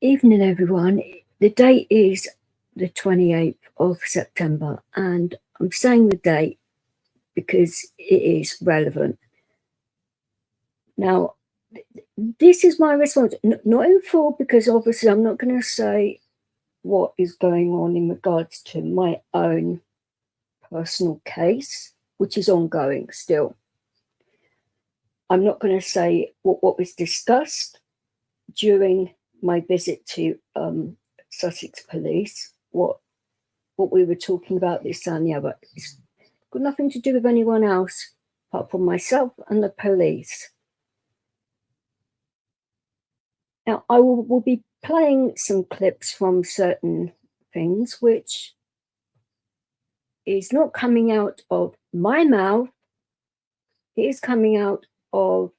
Evening, everyone. The date is the 28th of September, and I'm saying the date because it is relevant. Now, this is my response, not in full, because obviously I'm not going to say what is going on in regards to my own personal case, which is ongoing still. I'm not going to say what was discussed during my visit to Sussex Police, what we were talking about, this and the other. It's got nothing to do with anyone else apart from myself and the police. Now, I will be playing some clips from certain things which is not coming out of my mouth. It is coming out of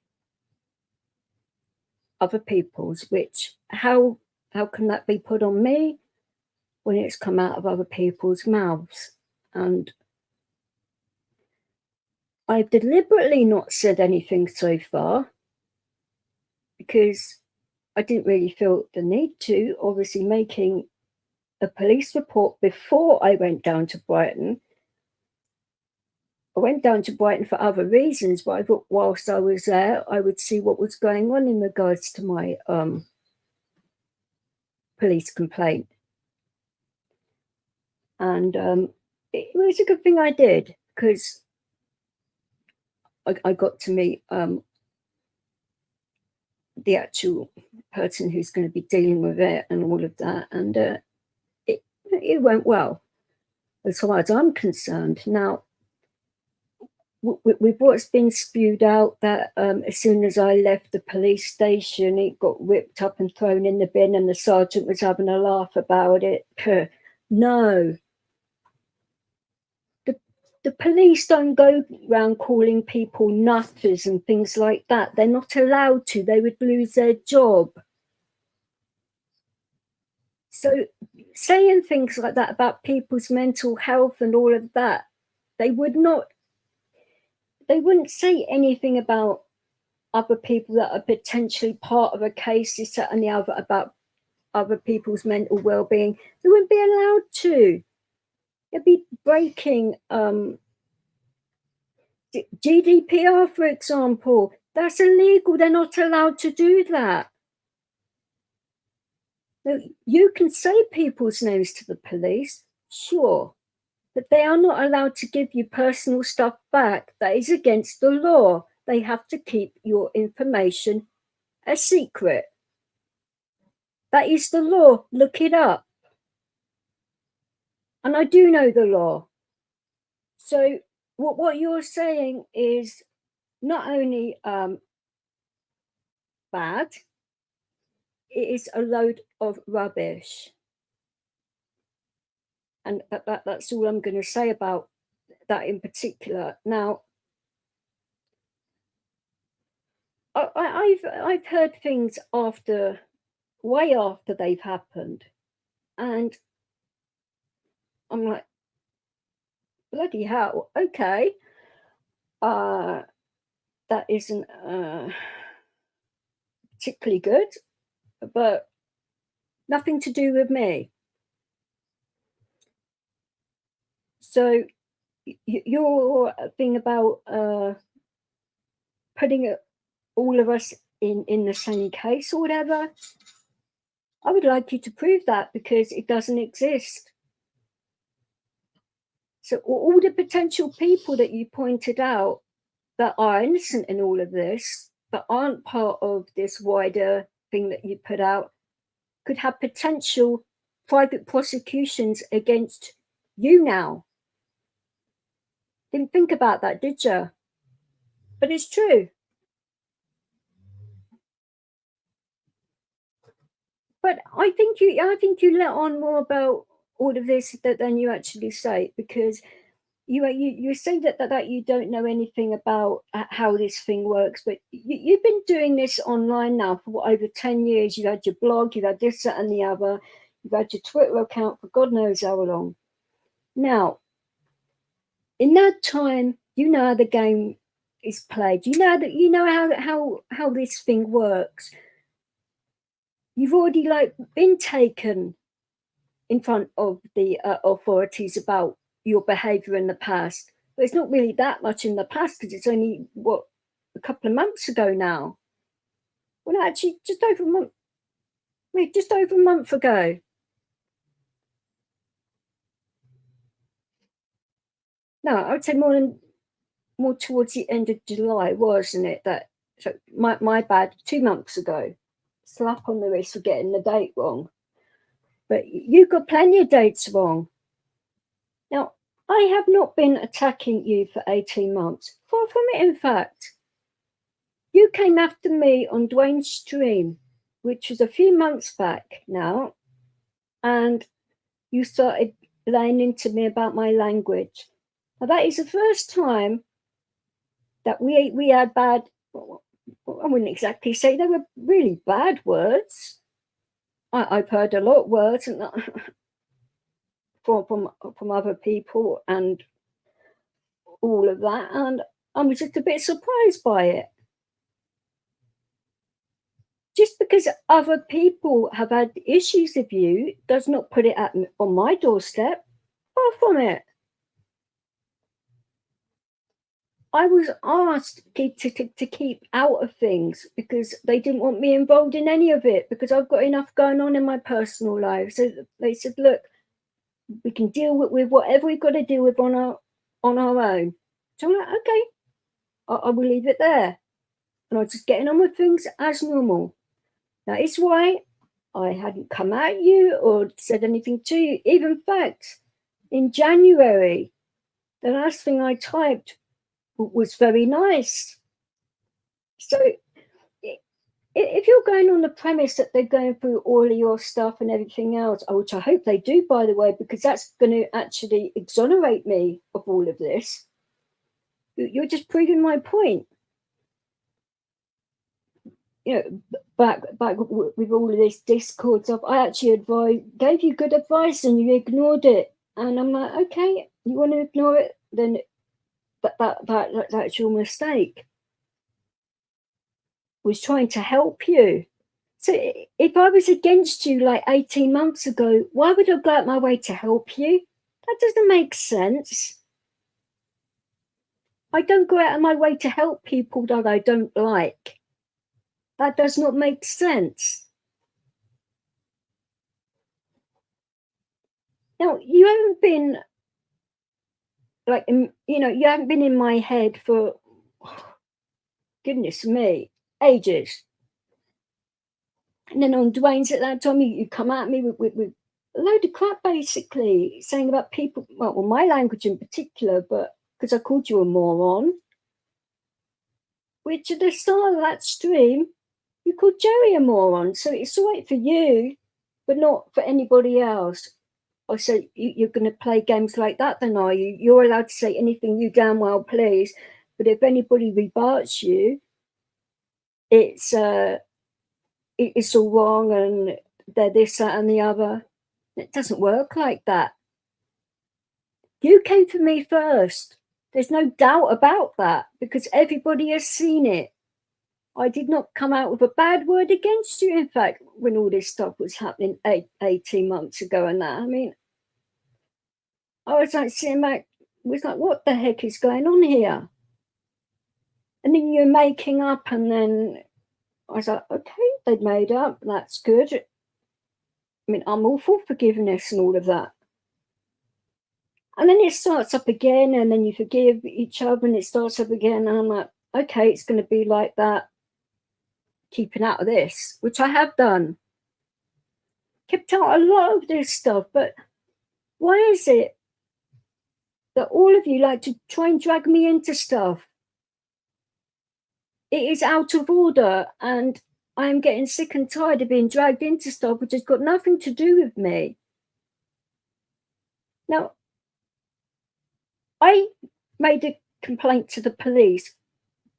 other people's, which how can that be put on me when it's come out of other people's mouths? And I've deliberately not said anything so far because I didn't really feel the need to, obviously making a police report before I went down to Brighton. I went down to Brighton for other reasons, but I thought whilst I was there, I would see what was going on in regards to my police complaint. And it was a good thing I did, because I got to meet the actual person who's going to be dealing with it and all of that, and it went well as far as I'm concerned. Now, with what's been spewed out, that as soon as I left the police station, it got ripped up and thrown in the bin, and the sergeant was having a laugh about it. No. The police don't go around calling people nutters and things like that. They're not allowed to. They would lose their job. So saying things like that about people's mental health and all of that, they wouldn't say anything about other people that are potentially part of a case, this, that, and the other, about other people's mental well-being. They wouldn't be allowed to. It'd be breaking GDPR, for example. That's illegal. They're not allowed to do that. Now, you can say people's names to the police, sure, but they are not allowed to give you personal stuff back. That is against the law. They have to keep your information a secret. That is the law. Look it up. And I do know the law. So what you're saying is not only bad, it is a load of rubbish. And that's all I'm going to say about that in particular. Now, I've heard things way after they've happened, and I'm like, bloody hell, okay, that isn't particularly good, but nothing to do with me. So your thing about putting all of us in the same case or whatever, I would like you to prove that, because it doesn't exist. So all the potential people that you pointed out that are innocent in all of this, that aren't part of this wider thing that you put out, could have potential private prosecutions against you now. Didn't think about that, did you? But it's true. But I think you let on more about all of this than you actually say, because you say that you don't know anything about how this thing works, but you've been doing this online now for over 10 years. You had your blog, you had this, that, and the other. You've had your Twitter account for God knows how long. Now, in that time, you know how the game is played. You know how this thing works. You've already like been taken in front of the authorities about your behaviour in the past. But it's not really that much in the past because it's only, what, a couple of months ago now. Well, actually, just over a month. Wait, just over a month ago. No, I would say more towards the end of July, wasn't it? That, so my bad. 2 months ago. Slap on the wrist for getting the date wrong. But you got plenty of dates wrong. Now, I have not been attacking you for 18 months. Far from it, in fact. You came after me on Dwayne's stream, which was a few months back now, and you started laying into me about my language. Now, that is the first time that we had bad, well, I wouldn't exactly say they were really bad words. I've heard a lot of words and from other people and all of that, and I was just a bit surprised by it. Just because other people have had issues with you does not put it on my doorstep. Far from it. I was asked to keep out of things because they didn't want me involved in any of it because I've got enough going on in my personal life. So they said, look, we can deal with whatever we've got to deal with on our own. So I'm like, okay, I will leave it there. And I was just getting on with things as normal. That is why I hadn't come at you or said anything to you. Even in fact, in January, the last thing I typed was very nice. So if you're going on the premise that they're going through all of your stuff and everything else, which I hope they do, by the way, because that's going to actually exonerate me of all of this, you're just proving my point. You know, back with all of this Discord stuff, I actually gave you good advice and you ignored it. And I'm like, okay, you want to ignore it, then that's your mistake. I was trying to help you. So if I was against you like 18 months ago, why would I go out my way to help you? That doesn't make sense. I don't go out of my way to help people that I don't like. That does not make sense. Now, you haven't been like, you haven't been in my head for, goodness me, ages. And then on Dwayne's at that time, you come at me with a load of crap, basically, saying about people, well, my language in particular, but because I called you a moron, which at the start of that stream, you called Jerry a moron. So it's all right for you, but not for anybody else. I said, you're going to play games like that, then are you? You're allowed to say anything you damn well please. But if anybody rebuts you, it's all wrong and they're this, that, and the other. It doesn't work like that. You came for me first. There's no doubt about that because everybody has seen it. I did not come out with a bad word against you. In fact, when all this stuff was happening 18 months ago and that, I mean, I was like sitting back, was like, what the heck is going on here? And then you're making up, and then I was like, okay, they'd made up. That's good. I mean, I'm all for forgiveness and all of that. And then it starts up again, and then you forgive each other, and it starts up again. And I'm like, okay, it's going to be like that. Keeping out of this, which I have done. Kept out a lot of this stuff, but why is it that all of you like to try and drag me into stuff? It is out of order, and I'm getting sick and tired of being dragged into stuff which has got nothing to do with me. Now, I made a complaint to the police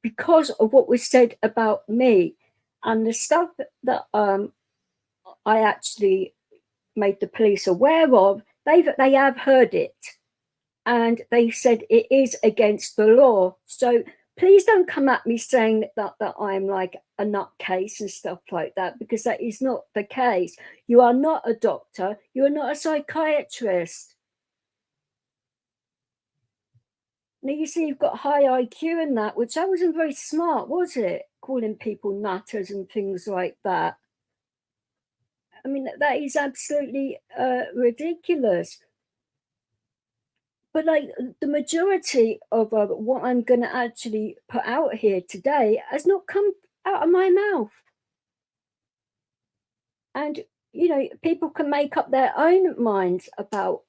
because of what was said about me and the stuff that I actually made the police aware of. They have heard it, and they said it is against the law. So please don't come at me saying that I'm like a nutcase and stuff like that, because that is not the case. You are not a doctor. You are not a psychiatrist. Now, you see, you've got high IQ and that, which that wasn't very smart, was it? Calling people nutters and things like that. I mean, that is absolutely ridiculous. But like the majority of what I'm going to actually put out here today has not come out of my mouth. And, you know, people can make up their own minds about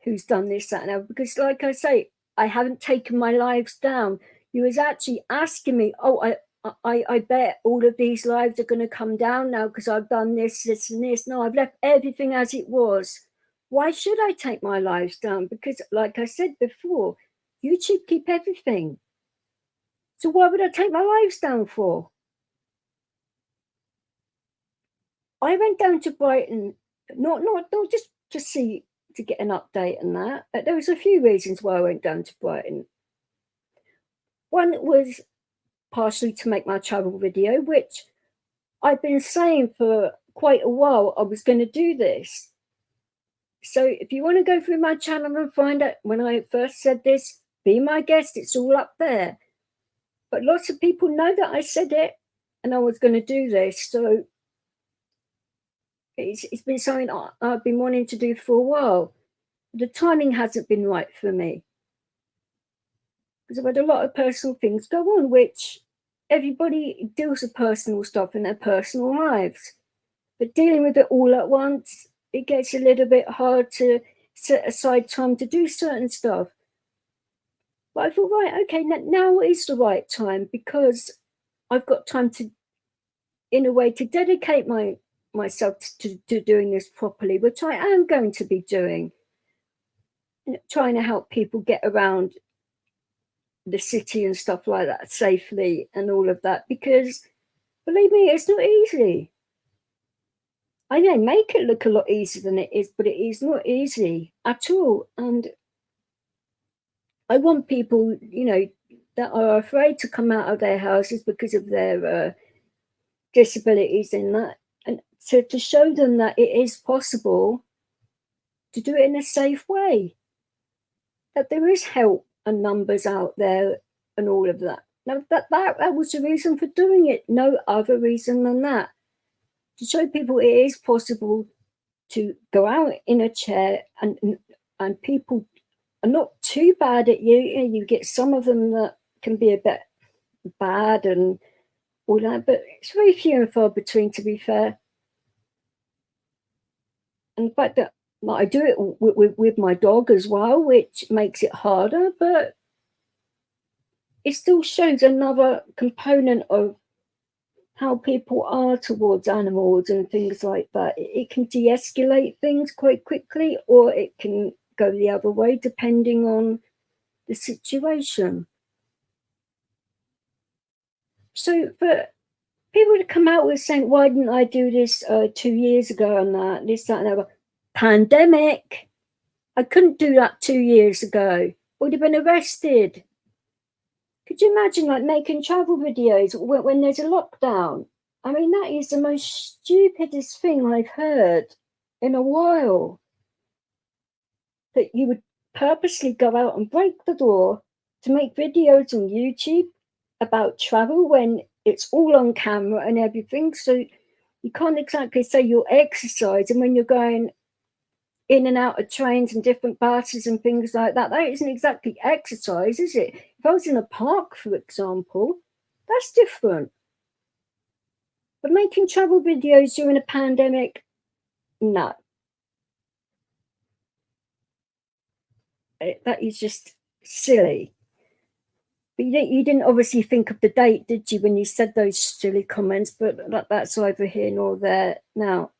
who's done this, that, and other. Because, like I say, I haven't taken my lives down. You was actually asking me, oh, I bet all of these lives are going to come down now because I've done this, this, and this. No, I've left everything as it was. Why should I take my lives down? Because, like I said before, YouTube keep everything. So why would I take my lives down for? I went down to Brighton, not just to get an update on that. There was a few reasons why I went down to Brighton. One was partially to make my travel video, which I've been saying for quite a while I was going to do this. So if you want to go through my channel and find out when I first said this, be my guest. It's all up there. But lots of people know that I said it and I was going to do this. So it's been something I've been wanting to do for a while. The timing hasn't been right for me because I've had a lot of personal things go on, which everybody deals with personal stuff in their personal lives. But dealing with it all at once, it gets a little bit hard to set aside time to do certain stuff. But I thought, right, okay, now is the right time because I've got time to, in a way, to dedicate myself to doing this properly, which I am going to be doing, trying to help people get around the city and stuff like that safely and all of that, because believe me, it's not easy. I may make it look a lot easier than it is, but it is not easy at all. And I want people, you know, that are afraid to come out of their houses because of their disabilities in that, and to show them that it is possible to do it in a safe way, that there is help and numbers out there and all of that. Now, that was the reason for doing it. No other reason than that. To show people it is possible to go out in a chair and people are not too bad at you. You know, you get some of them that can be a bit bad and all that, but it's very few and far between, to be fair. And the fact that I do it with my dog as well, which makes it harder, but it still shows another component of how people are towards animals and things like that. It can de-escalate things quite quickly, or it can go the other way depending on the situation. So for people to come out with saying, why didn't I do this 2 years ago and that, this, that, and that, pandemic. I couldn't do that 2 years ago. I would have been arrested. Could you imagine like making travel videos when there's a lockdown? I mean, that is the most stupidest thing I've heard in a while. That you would purposely go out and break the law to make videos on YouTube about travel when it's all on camera and everything. So you can't exactly say you're exercising when you're going in and out of trains and different buses and things like that. That isn't exactly exercise, is it? If I was in a park, for example, that's different. But making travel videos during a pandemic, no. That is just silly. But you didn't obviously think of the date, did you, when you said those silly comments? But that's either here nor there. Now,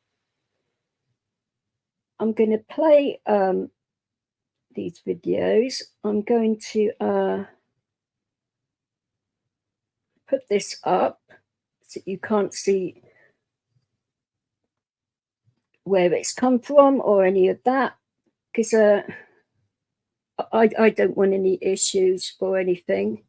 I'm going to play these videos. I'm going to put this up so you can't see where it's come from or any of that, because I don't want any issues or anything.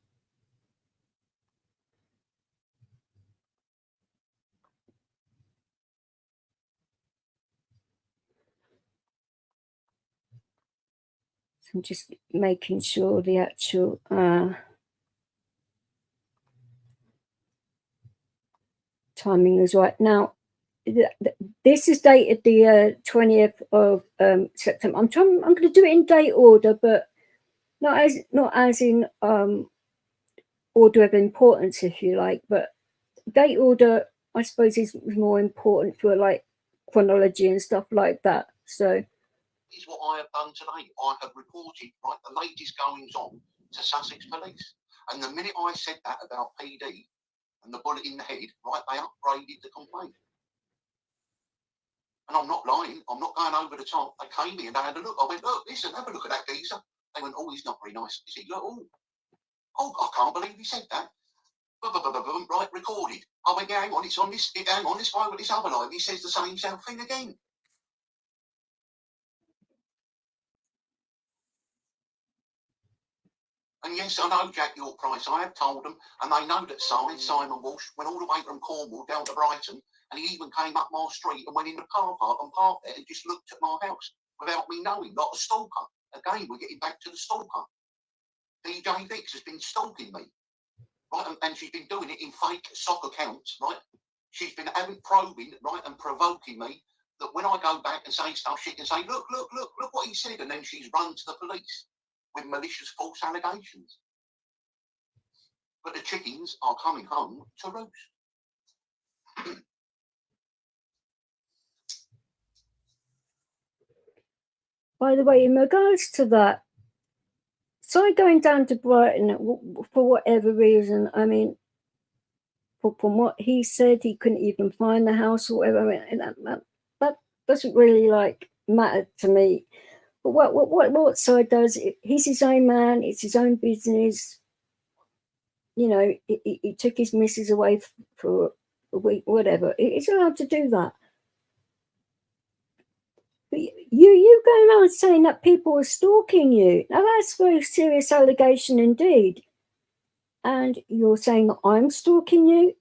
So I'm just making sure the actual timing is right. Now, this is dated the 20th of September. I'm going to do it in date order, but not as in order of importance, if you like. But date order, I suppose, is more important for like chronology and stuff like that. So is what I have done today. I have reported, right, the latest goings on to Sussex Police. And the minute I said that about PD and the bullet in the head, right, they upgraded the complaint. And I'm not lying. I'm not going over the top. They came in and they had a look. I went, look, listen, have a look at that geezer. They went, oh, he's not very nice. He said, look, oh, I can't believe he said that. Right, recorded. I went, yeah, hang on, it's on this, hang on, this guy with this other line. He says the same thing again. And yes, I know Jack York Price. I have told them, and they know that Simon Walsh went all the way from Cornwall down to Brighton, and he even came up my street and went in the car park and parked there and just looked at my house without me knowing, like a stalker. Again, we're getting back to the stalker. DJ Vix has been stalking me, right, and she's been doing it in fake sock accounts, right? She's been probing, right, and provoking me. That when I go back and say stuff, she can say, look what he said, and then she's run to the police with malicious false allegations. But the chickens are coming home to roost. by the way, in regards to that, so going down to Brighton for whatever reason, I mean, from what he said, he couldn't even find the house or whatever. I mean, that doesn't really like matter to me. But what side does? He's his own man. It's his own business. You know, he took his missus away for a week, whatever. He's allowed to do that. But you going around saying that people are stalking you. Now that's a very serious allegation indeed. And you're saying that I'm stalking you.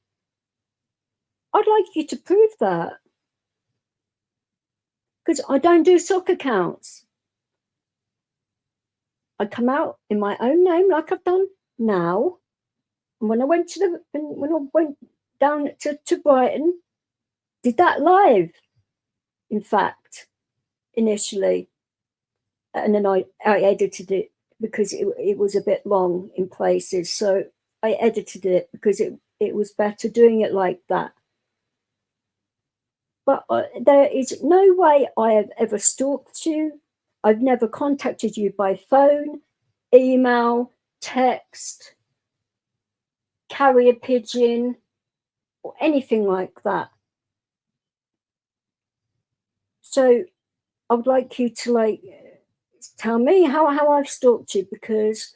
I'd like you to prove that. Because I don't do sock accounts. I come out in my own name like I've done now. And when I went down to Brighton, did that live, in fact, initially. And then I edited it because it was a bit long in places. So I edited it because it was better doing it like that. But there is no way I have ever stalked you. I've never contacted you by phone, email, text, carrier pigeon, or anything like that. So I would like you to tell me how I've stalked you, because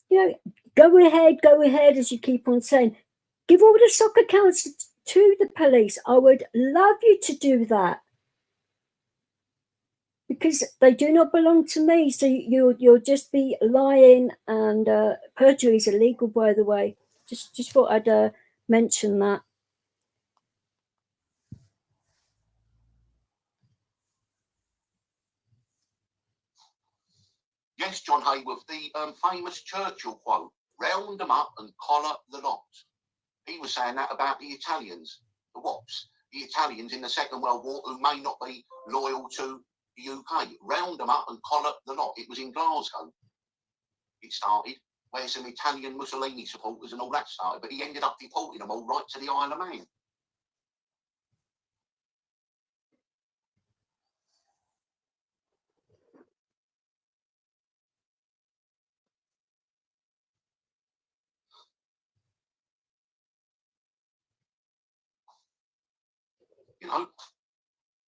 go ahead, as you keep on saying. Give all the sock accounts to the police. I would love you to do that, because they do not belong to me. So you'll just be lying, and perjury is illegal, by the way. Just thought I'd mention that. Yes, John Hayworth, the famous Churchill quote, round them up and collar the lot. He was saying that about the Italians, the WAPs, the Italians in the Second World War who may not be loyal to the UK. Round them up and collar the lot. It was in Glasgow. It started, where some Italian Mussolini supporters and all that started, but he ended up deporting them all right to the Isle of Man. You know,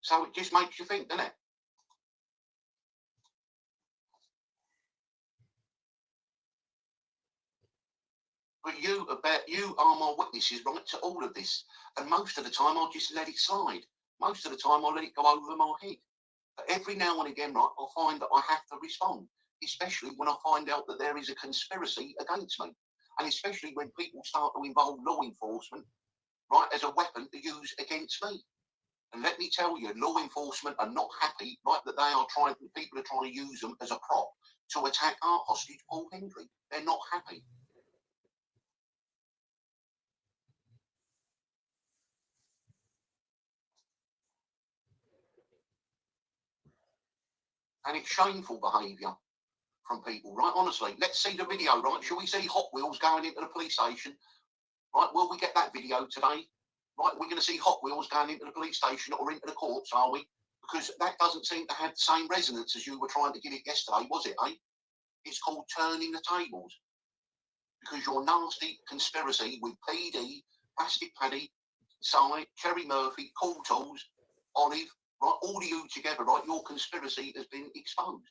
so it just makes you think, doesn't it? But you are my witnesses, right, to all of this. And most of the time, I'll just let it slide. Most of the time, I'll let it go over my head. But every now and again, right, I find that I have to respond, especially when I find out that there is a conspiracy against me. And especially when people start to involve law enforcement, right, as a weapon to use against me. And let me tell you, law enforcement are not happy, right, that people are trying to use them as a prop to attack our hostage, Paul Hendry. They're not happy. And it's shameful behaviour from people, right? Honestly, let's see the video, right? Shall we see Hot Wheels going into the police station? Right, will we get that video today? Right, we're going to see Hot Wheels going into the police station or into the courts, are we? Because that doesn't seem to have the same resonance as you were trying to give it yesterday, was it, eh? It's called turning the tables. Because your nasty conspiracy with PD, Plastic Paddy, Cy, Cherry Murphy, Cool Tools, Olive, right, all of you together, right, your conspiracy has been exposed.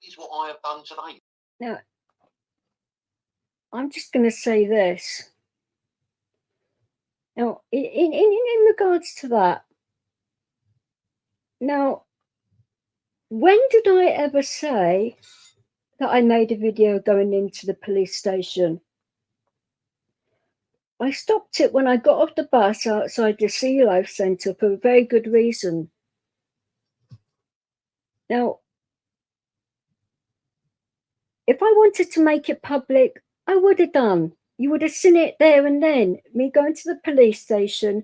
Is what I have done today. Now, I'm just going to say this. Now, in regards to that, now, when did I ever say that I made a video going into the police station? I stopped it when I got off the bus outside the Sea Life Centre for a very good reason. Now, if I wanted to make it public, I would have done. You would have seen it there and then, me going to the police station,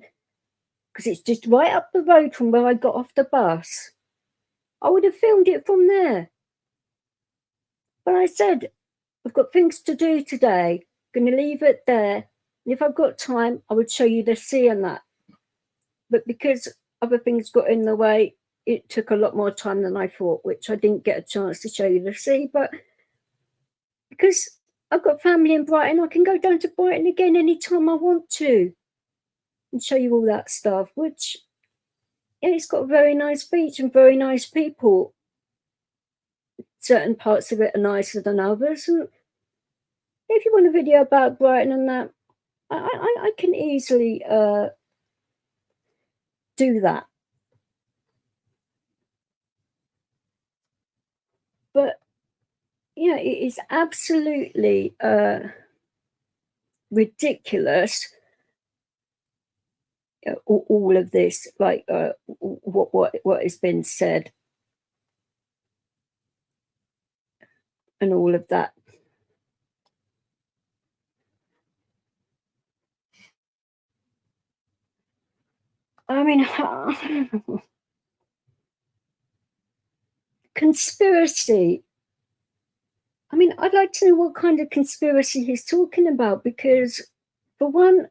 because it's just right up the road from where I got off the bus. I would have filmed it from there. But I said, I've got things to do today. I'm going to leave it there. And if I've got time, I would show you the sea and that. But because other things got in the way, it took a lot more time than I thought, which I didn't get a chance to show you the sea. But because I've got family in Brighton, I can go down to Brighton again anytime I want to and show you all that stuff, which, yeah, it's got a very nice beach and very nice people. Certain parts of it are nicer than others. And if you want a video about Brighton and that, I can easily do that. But yeah, it is absolutely ridiculous. All of this, like what has been said, and all of that. I mean, conspiracy. I mean, I'd like to know what kind of conspiracy he's talking about, because for one,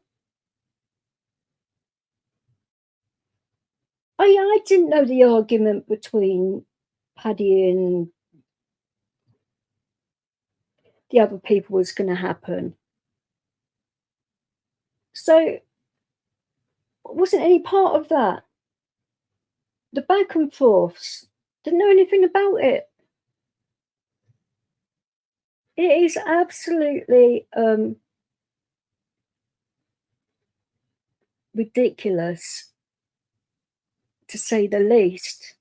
I didn't know the argument between Paddy and the other people was going to happen. So, wasn't any part of that. The back and forths, didn't know anything about it. It is absolutely ridiculous, to say the least,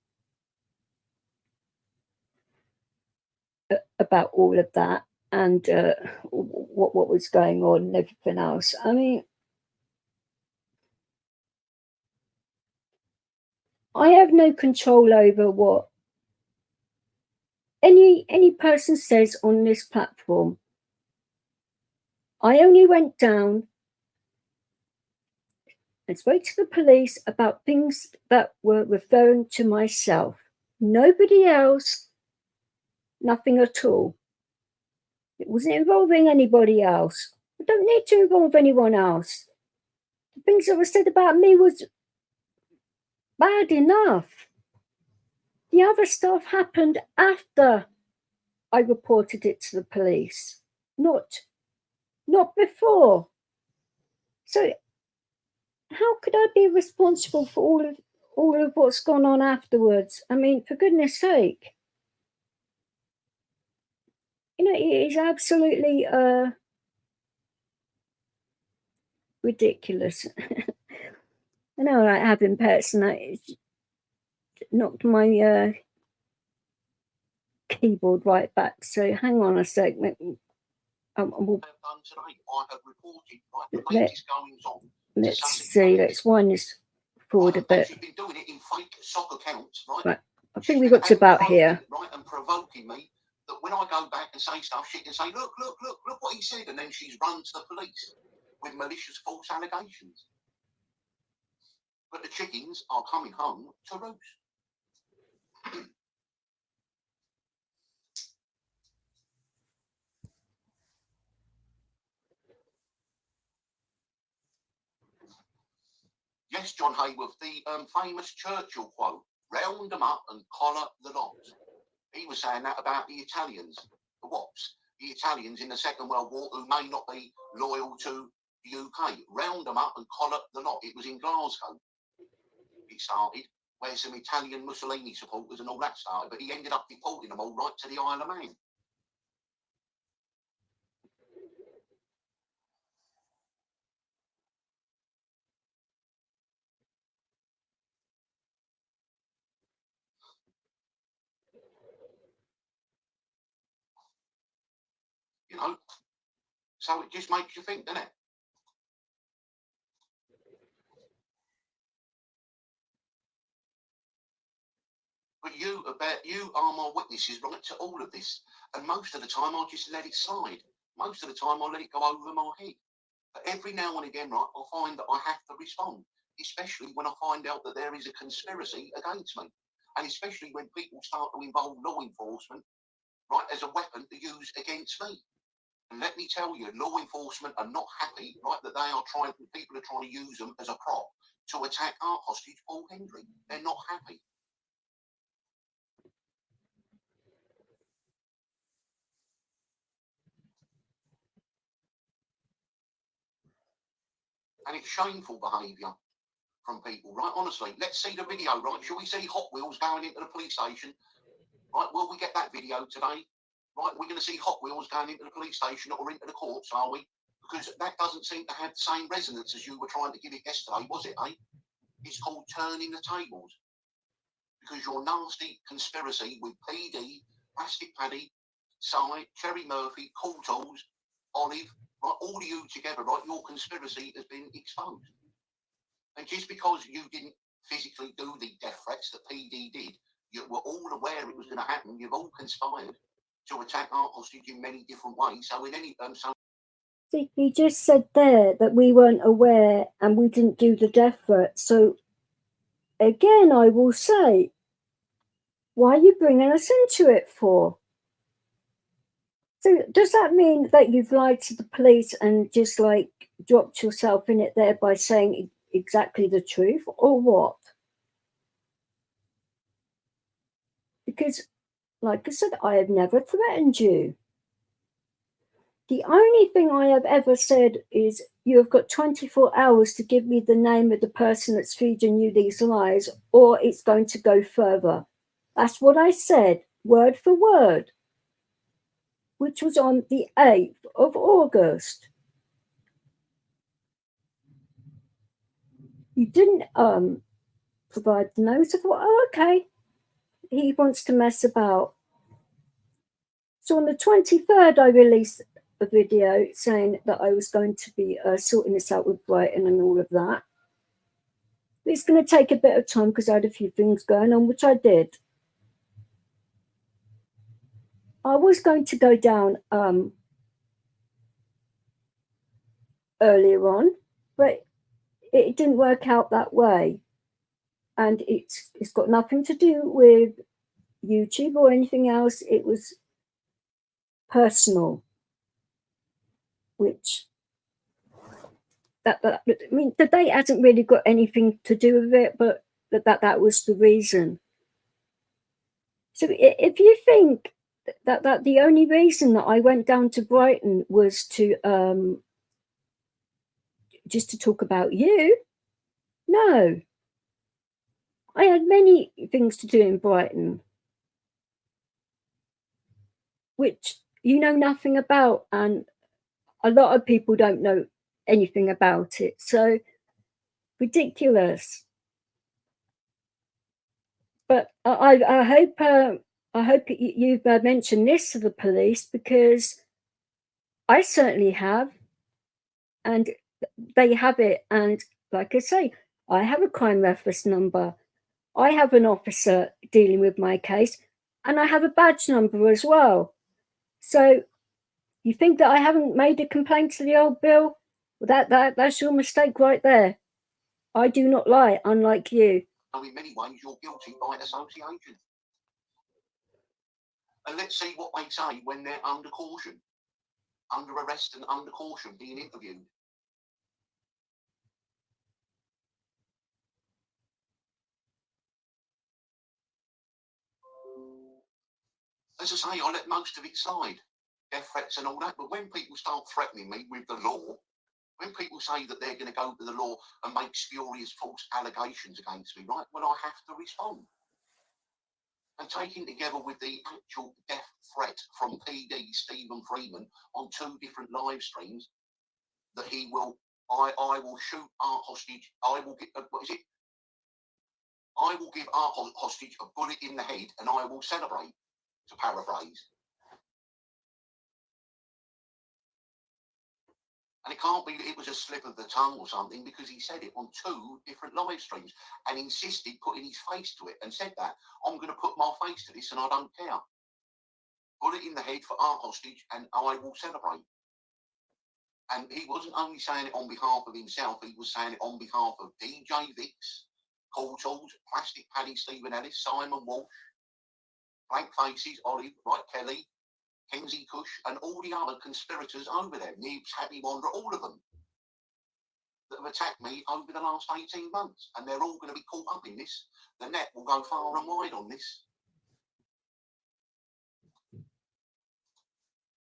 about all of that and what was going on and everything else. I mean, I have no control over what any person says on this platform. I only went down and spoke to the police about things that were referring to myself. Nobody else, nothing at all. It wasn't involving anybody else. I don't need to involve anyone else. The things that were said about me was bad enough. The other stuff happened after I reported it to the police, not before. So how could I be responsible for all of what's gone on afterwards? I mean, for goodness sake. You know, it is absolutely ridiculous. I know, like having pets, and that it's knocked my keyboard right back. So hang on a sec. We'll, Done today. I have reported the let, latest goings on. let's see. Let's wind this forward a bit. She's been doing it in fake sock accounts, right? Right. I think we got to about here. Right, and provoking me that when I go back and say stuff, she can say, look what he said, and then she's run to the police with malicious false allegations. But the chickens are coming home to roost. Yes, John Hayworth, the famous Churchill quote, round them up and collar the lot. He was saying that about the Italians, the WAPs, the Italians in the Second World War who may not be loyal to the UK. Round them up and collar the lot. It was in Glasgow. It started, where some Italian Mussolini supporters and all that started, but he ended up deporting them all right to the Isle of Man. You know, so it just makes you think, doesn't it? But you are my witnesses right to all of this. And most of the time I'll just let it slide. Most of the time I'll let it go over my head. But every now and again, right, I'll find that I have to respond, especially when I find out that there is a conspiracy against me. And especially when people start to involve law enforcement, right, as a weapon to use against me. And let me tell you, law enforcement are not happy, right, that people are trying to use them as a prop to attack our hostage, Paul Hendry. They're not happy. And it's shameful behaviour from people, right? Honestly, let's see the video, right? Shall we see Hot Wheels going into the police station? Right, will we get that video today? Right, we're going to see Hot Wheels going into the police station or into the courts, are we? Because that doesn't seem to have the same resonance as you were trying to give it yesterday, was it, eh? It's called turning the tables. Because your nasty conspiracy with PD, Plastic Paddy, Cy, Cherry Murphy, Cool Tools, Olive, right, all of you together, right, your conspiracy has been exposed. And just because you didn't physically do the death threats that PD did, you were all aware it was going to happen. You've all conspired to attack our hostage in many different ways. So in any See, he just said there that we weren't aware and we didn't do the death threat. So again, I will say, why are you bringing us into it for? So does that mean that you've lied to the police and just like dropped yourself in it there by saying exactly the truth, or what? Because, like I said, I have never threatened you. The only thing I have ever said is you have got 24 hours to give me the name of the person that's feeding you these lies, or it's going to go further. That's what I said, word for word, which was on the 8th of August. You didn't provide the notice of what, oh, okay, he wants to mess about. So on the 23rd, I released a video saying that I was going to be sorting this out with Brighton and all of that. It's going to take a bit of time because I had a few things going on, which I did. I was going to go down earlier on, but it didn't work out that way. And it's got nothing to do with YouTube or anything else. It was personal, which I mean, the date hasn't really got anything to do with it, but that was the reason. So if you think that the only reason that I went down to Brighton was to just to talk about you, no. I had many things to do in Brighton, which you know nothing about, and a lot of people don't know anything about it. So ridiculous. But I hope you've mentioned this to the police, because I certainly have, and they have it. And like I say, I have a crime reference number. I have an officer dealing with my case, and I have a badge number as well. So you think that I haven't made a complaint to the old Bill? Well, that's your mistake right there. I do not lie, unlike you. In many ways, you're guilty by association. And let's see what they say when they're under caution, under arrest and under caution, being interviewed. As I say, I let most of it slide, death threats and all that. But when people start threatening me with the law, when people say that they're going to go to the law and make spurious false allegations against me, right, well, I have to respond. And taken together with the actual death threat from PD Stephen Freeman on 2 different live streams, that he will, I will shoot our hostage, I will get, what is it? I will give our hostage a bullet in the head and I will celebrate, to paraphrase. And it can't be that it was a slip of the tongue or something, because he said it on 2 different live streams and insisted putting his face to it and said that, I'm going to put my face to this and I don't care. Bullet in the head for our hostage and I will celebrate. And he wasn't only saying it on behalf of himself, he was saying it on behalf of DJ Vix, Cool Tools, Plastic Paddy, Stephen Ellis, Simon Walsh, Blank Faces, Olive, Right Kelly, Kenzie Cush, and all the other conspirators over there, Nibs, Happy Wanderer, all of them, that have attacked me over the last 18 months. And they're all going to be caught up in this. The net will go far and wide on this.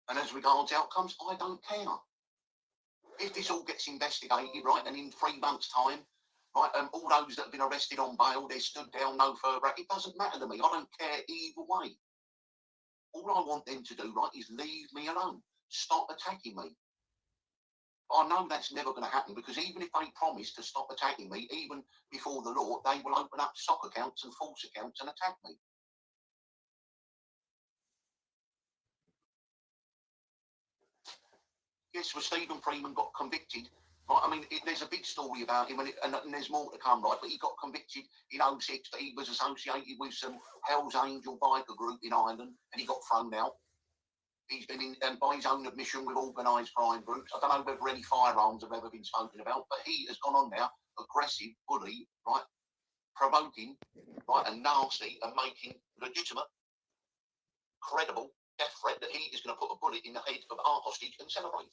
And as regards outcomes, I don't care. If this all gets investigated, right, and in 3 months' time, right, all those that have been arrested on bail, they're stood down no further, it doesn't matter to me. I don't care either way. All I want them to do, right, is leave me alone. Stop attacking me. I know that's never going to happen, because even if they promise to stop attacking me, even before the law, they will open up stock accounts and false accounts and attack me. Yes, well, Stephen Freeman got convicted. Right, I mean, there's a big story about him, and there's more to come, right? But he got convicted in 2006 that he was associated with some Hell's Angel biker group in Ireland, and he got thrown out. He's been in, by his own admission, with organised crime groups. I don't know whether any firearms have ever been spoken about, but he has gone on now, aggressive, bully, right, provoking, right, and nasty, and making legitimate, credible death threat that he is going to put a bullet in the head of our hostage and celebrate.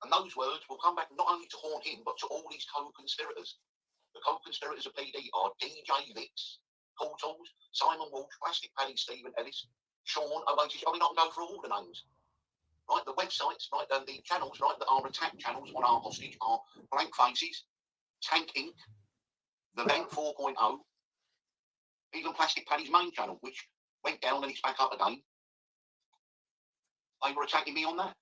And those words will come back not only to haunt him, but to all his co-conspirators. The co-conspirators of PD are DJ Vix, Cool Tools, Simon Walsh, Plastic Paddy, Stephen Ellis, Sean, Oasis. I mean, I can go through all the names. Right, the websites, right, and the channels, right, that are attack channels on our hostage are Blank Faces, Tank Inc., The Vent 4.0, even Plastic Paddy's main channel, which went down and it's back up again. They were attacking me on that.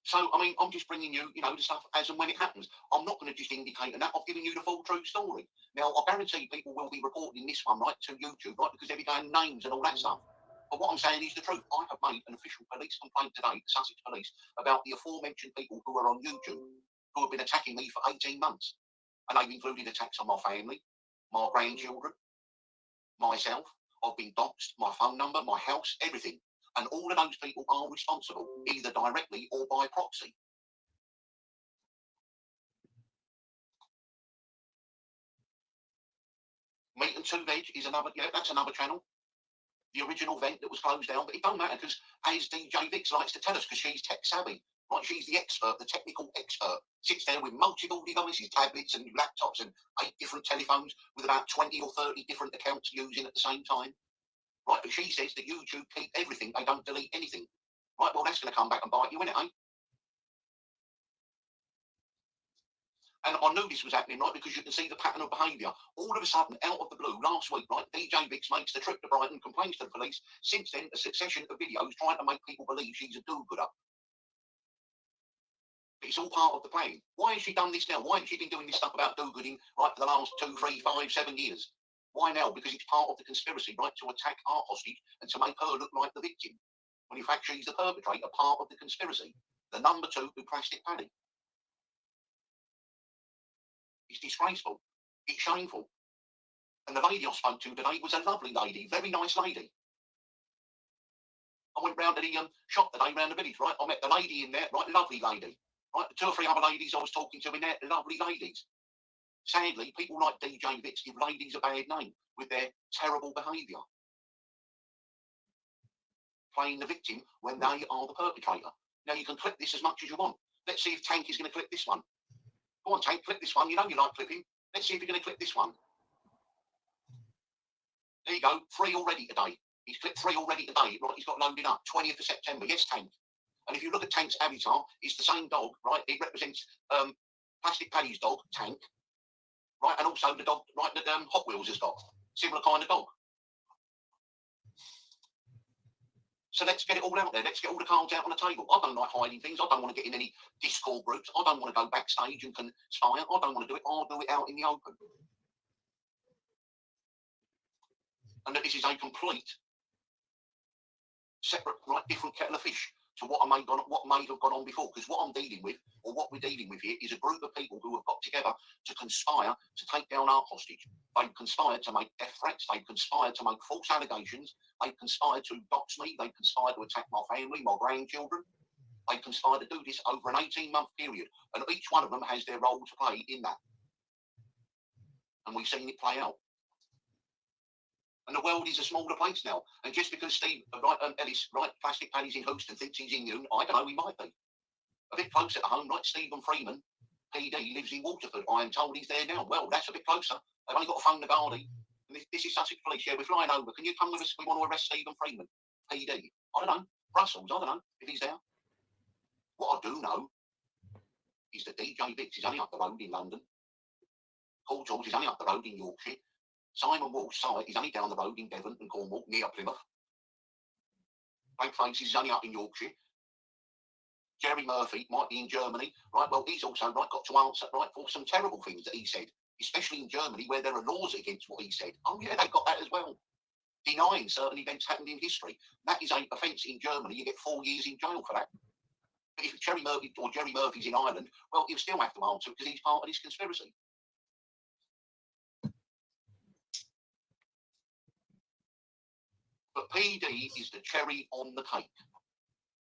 So, I mean, I'm just bringing you, the stuff as and when it happens. I'm not going to just indicate that. I've given you the full true story. Now, I guarantee people will be reporting this one, right, to YouTube, right, because they'll be going names and all that stuff. But what I'm saying is the truth. I have made an official police complaint today to Sussex Police about the aforementioned people who are on YouTube, who have been attacking me for 18 months. And they've included attacks on my family, my grandchildren, myself. I've been doxed, my phone number, my house, everything. And all of those people are responsible, either directly or by proxy. Meat and Two Veg is another, that's another channel. The original Vent that was closed down, but it don't matter, because as DJ Vix likes to tell us, because she's tech savvy, right? She's the expert, the technical expert. Sits there with multiple devices, tablets and laptops and 8 different telephones with about 20 or 30 different accounts using at the same time. right? But she says that YouTube keep everything, they don't delete anything. Right, well, that's going to come back and bite you, isn't it, eh? And I knew this was happening, right, because you can see the pattern of behaviour. All of a sudden, out of the blue, last week, right, DJ Vix makes the trip to Brighton, complains to the police. Since then, a succession of videos trying to make people believe she's a do-gooder. It's all part of the plan. Why has she done this now? Why hasn't she been doing this stuff about do-gooding, right, for the last 2, 3, 5, 7 years? Why now? Because it's part of the conspiracy, right, to attack our hostage and to make her look like the victim. When in fact she's the perpetrator, part of the conspiracy. The number 2 who plastic Paddy. It's disgraceful. It's shameful. And the lady I spoke to today was a lovely lady, very nice lady. I went round to the shop today, round the village, right? I met the lady in there, right? Lovely lady. Right? 2 or 3 other ladies I was talking to in there, lovely ladies. Sadly, people like DJ Vix give ladies a bad name with their terrible behaviour. Playing the victim when they are the perpetrator. Now, you can clip this as much as you want. Let's see if Tank is going to clip this one. Go on, Tank, clip this one. You know you like clipping. Let's see if you're going to clip this one. There you go, 3 already today. He's clipped 3 already today. Right, he's got loaded up. 20th of September. Yes, Tank. And if you look at Tank's avatar, it's the same dog, right? It represents Plastic Paddy's dog, Tank, right? And also the dog, right, that Hot Wheels has got. Similar kind of dog. So let's get it all out there. Let's get all the cards out on the table. I don't like hiding things. I don't want to get in any Discord groups. I don't want to go backstage and conspire. I don't want to do it. I'll do it out in the open. And that this is a complete separate, right, different kettle of fish to what may have gone on before. Because what I'm dealing with, or what we're dealing with here, is a group of people who have got together to conspire to take down our hostage. They've conspired to make death threats. They've conspired to make false allegations. They've conspired to dox me. They've conspired to attack my family, my grandchildren. They've conspired to do this over an 18-month period. And each one of them has their role to play in that. And we've seen it play out. And the world is a smaller place now. And just because Steve, right, Ellis, right, Plastic Paddy's in Houston, thinks he's in you, I don't know, he might be. A bit closer to home, right? Stephen Freeman, PD, lives in Waterford. I am told he's there now. Well, that's a bit closer. They've only got to phone the Gardaí. And this is Sussex Police. Yeah, we're flying over. Can you come with us? We want to arrest Stephen Freeman, PD. I don't know. Brussels, I don't know if he's there. What I do know is that DJ Vix is only up the road in London. Paul George is only up the road in Yorkshire. Simon Walsh's site is only down the road in Devon and Cornwall, near Plymouth. Frank Faces is only up in Yorkshire. Jerry Murphy might be in Germany, right? Well, he's also got to answer, right, for some terrible things that he said, especially in Germany where there are laws against what he said. Oh yeah, they've got that as well. Denying certain events happened in history. That is an offence in Germany. You get 4 years in jail for that. But if Jerry Murphy's in Ireland, well, he'll still have to answer because he's part of this conspiracy. But PD is the cherry on the cake.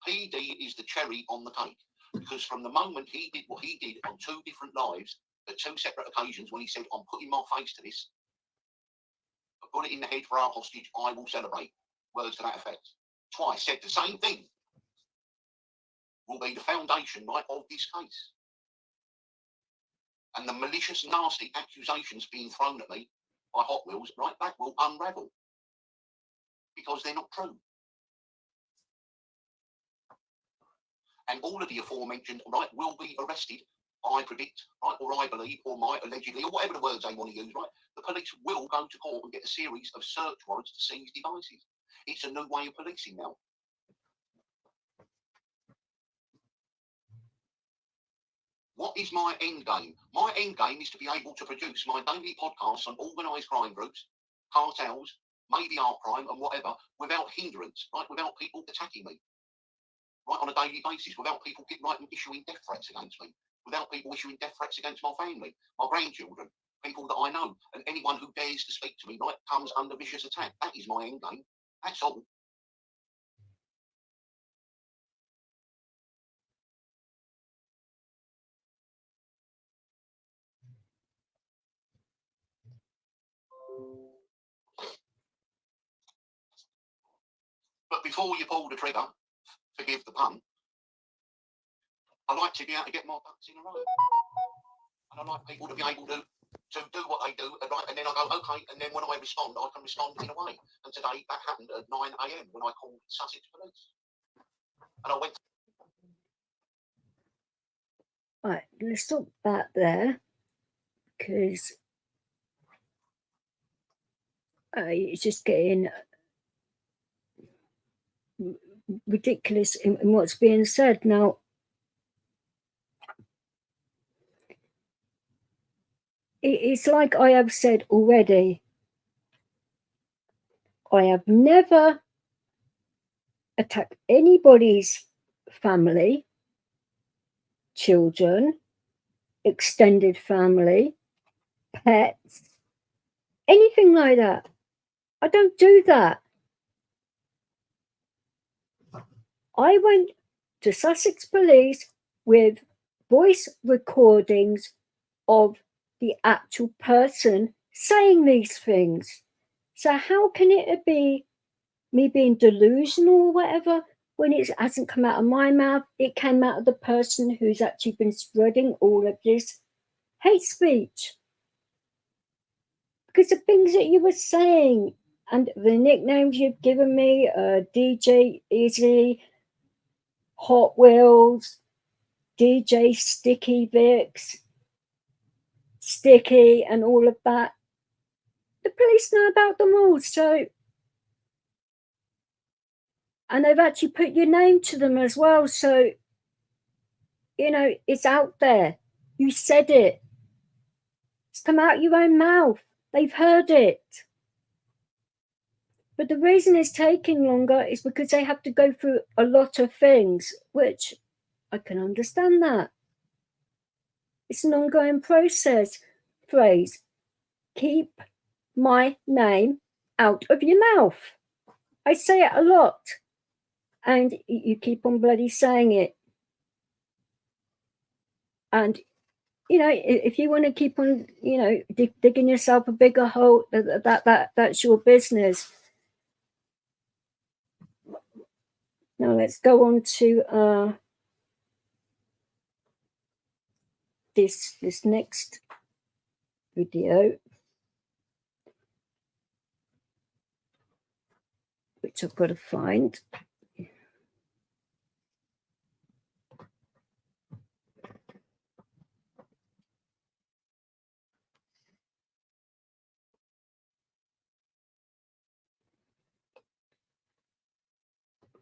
PD is the cherry on the cake. Because from the moment he did what he did on 2 different lives, at 2 separate occasions, when he said, I'm putting my face to this, a bullet in the head for our hostage, I will celebrate. Words to that effect. Twice said the same thing. Will be the foundation, right, of this case. And the malicious, nasty accusations being thrown at me by Hot Wheels, right, that will unravel. Because they're not true. And all of the aforementioned, right, will be arrested, I predict, right, or I believe, or might allegedly, or whatever the words they want to use, right? The police will go to court and get a series of search warrants to seize devices. It's a new way of policing now. What is my end game? My end game is to be able to produce my daily podcasts on organised crime groups, cartels, maybe art crime and whatever, without hindrance, right? Without people attacking me, right, on a daily basis, without people issuing death threats against me, without people issuing death threats against my family, my grandchildren, people that I know, and anyone who dares to speak to me, right, comes under vicious attack. That is my end game. That's all. But before you pull the trigger, forgive the pun, I like to be able to get my ducks in a row. And I like people to be able to to do what they do, right? And then I go, okay, and then when I respond, I can respond in a way. And today that happened at 9 a.m. when I called Sussex Police. And I went. Right, let's stop that there, because it's just getting ridiculous in what's being said. Now, it's like I have said already, I have never attacked anybody's family, children, extended family, pets, anything like that. I don't do that. I went to Sussex Police with voice recordings of the actual person saying these things. So how can it be me being delusional or whatever when it hasn't come out of my mouth? It came out of the person who's actually been spreading all of this hate speech. Because the things that you were saying and the nicknames you've given me, DJ Easy, Hot Wheels, DJ Sticky Vicks, Sticky, and all of that, the police know about them all. So, and they've actually put your name to them as well. So, you know, it's out there. You said it. It's come out your own mouth. They've heard it. But the reason it's taking longer is because they have to go through a lot of things, which I can understand that. It's an ongoing process. Phrase, keep my name out of your mouth. I say it a lot, and you keep on bloody saying it. And, you know, if you want to keep on, you know, digging yourself a bigger hole, that's your business. Now let's go on to this next video, which I've got to find.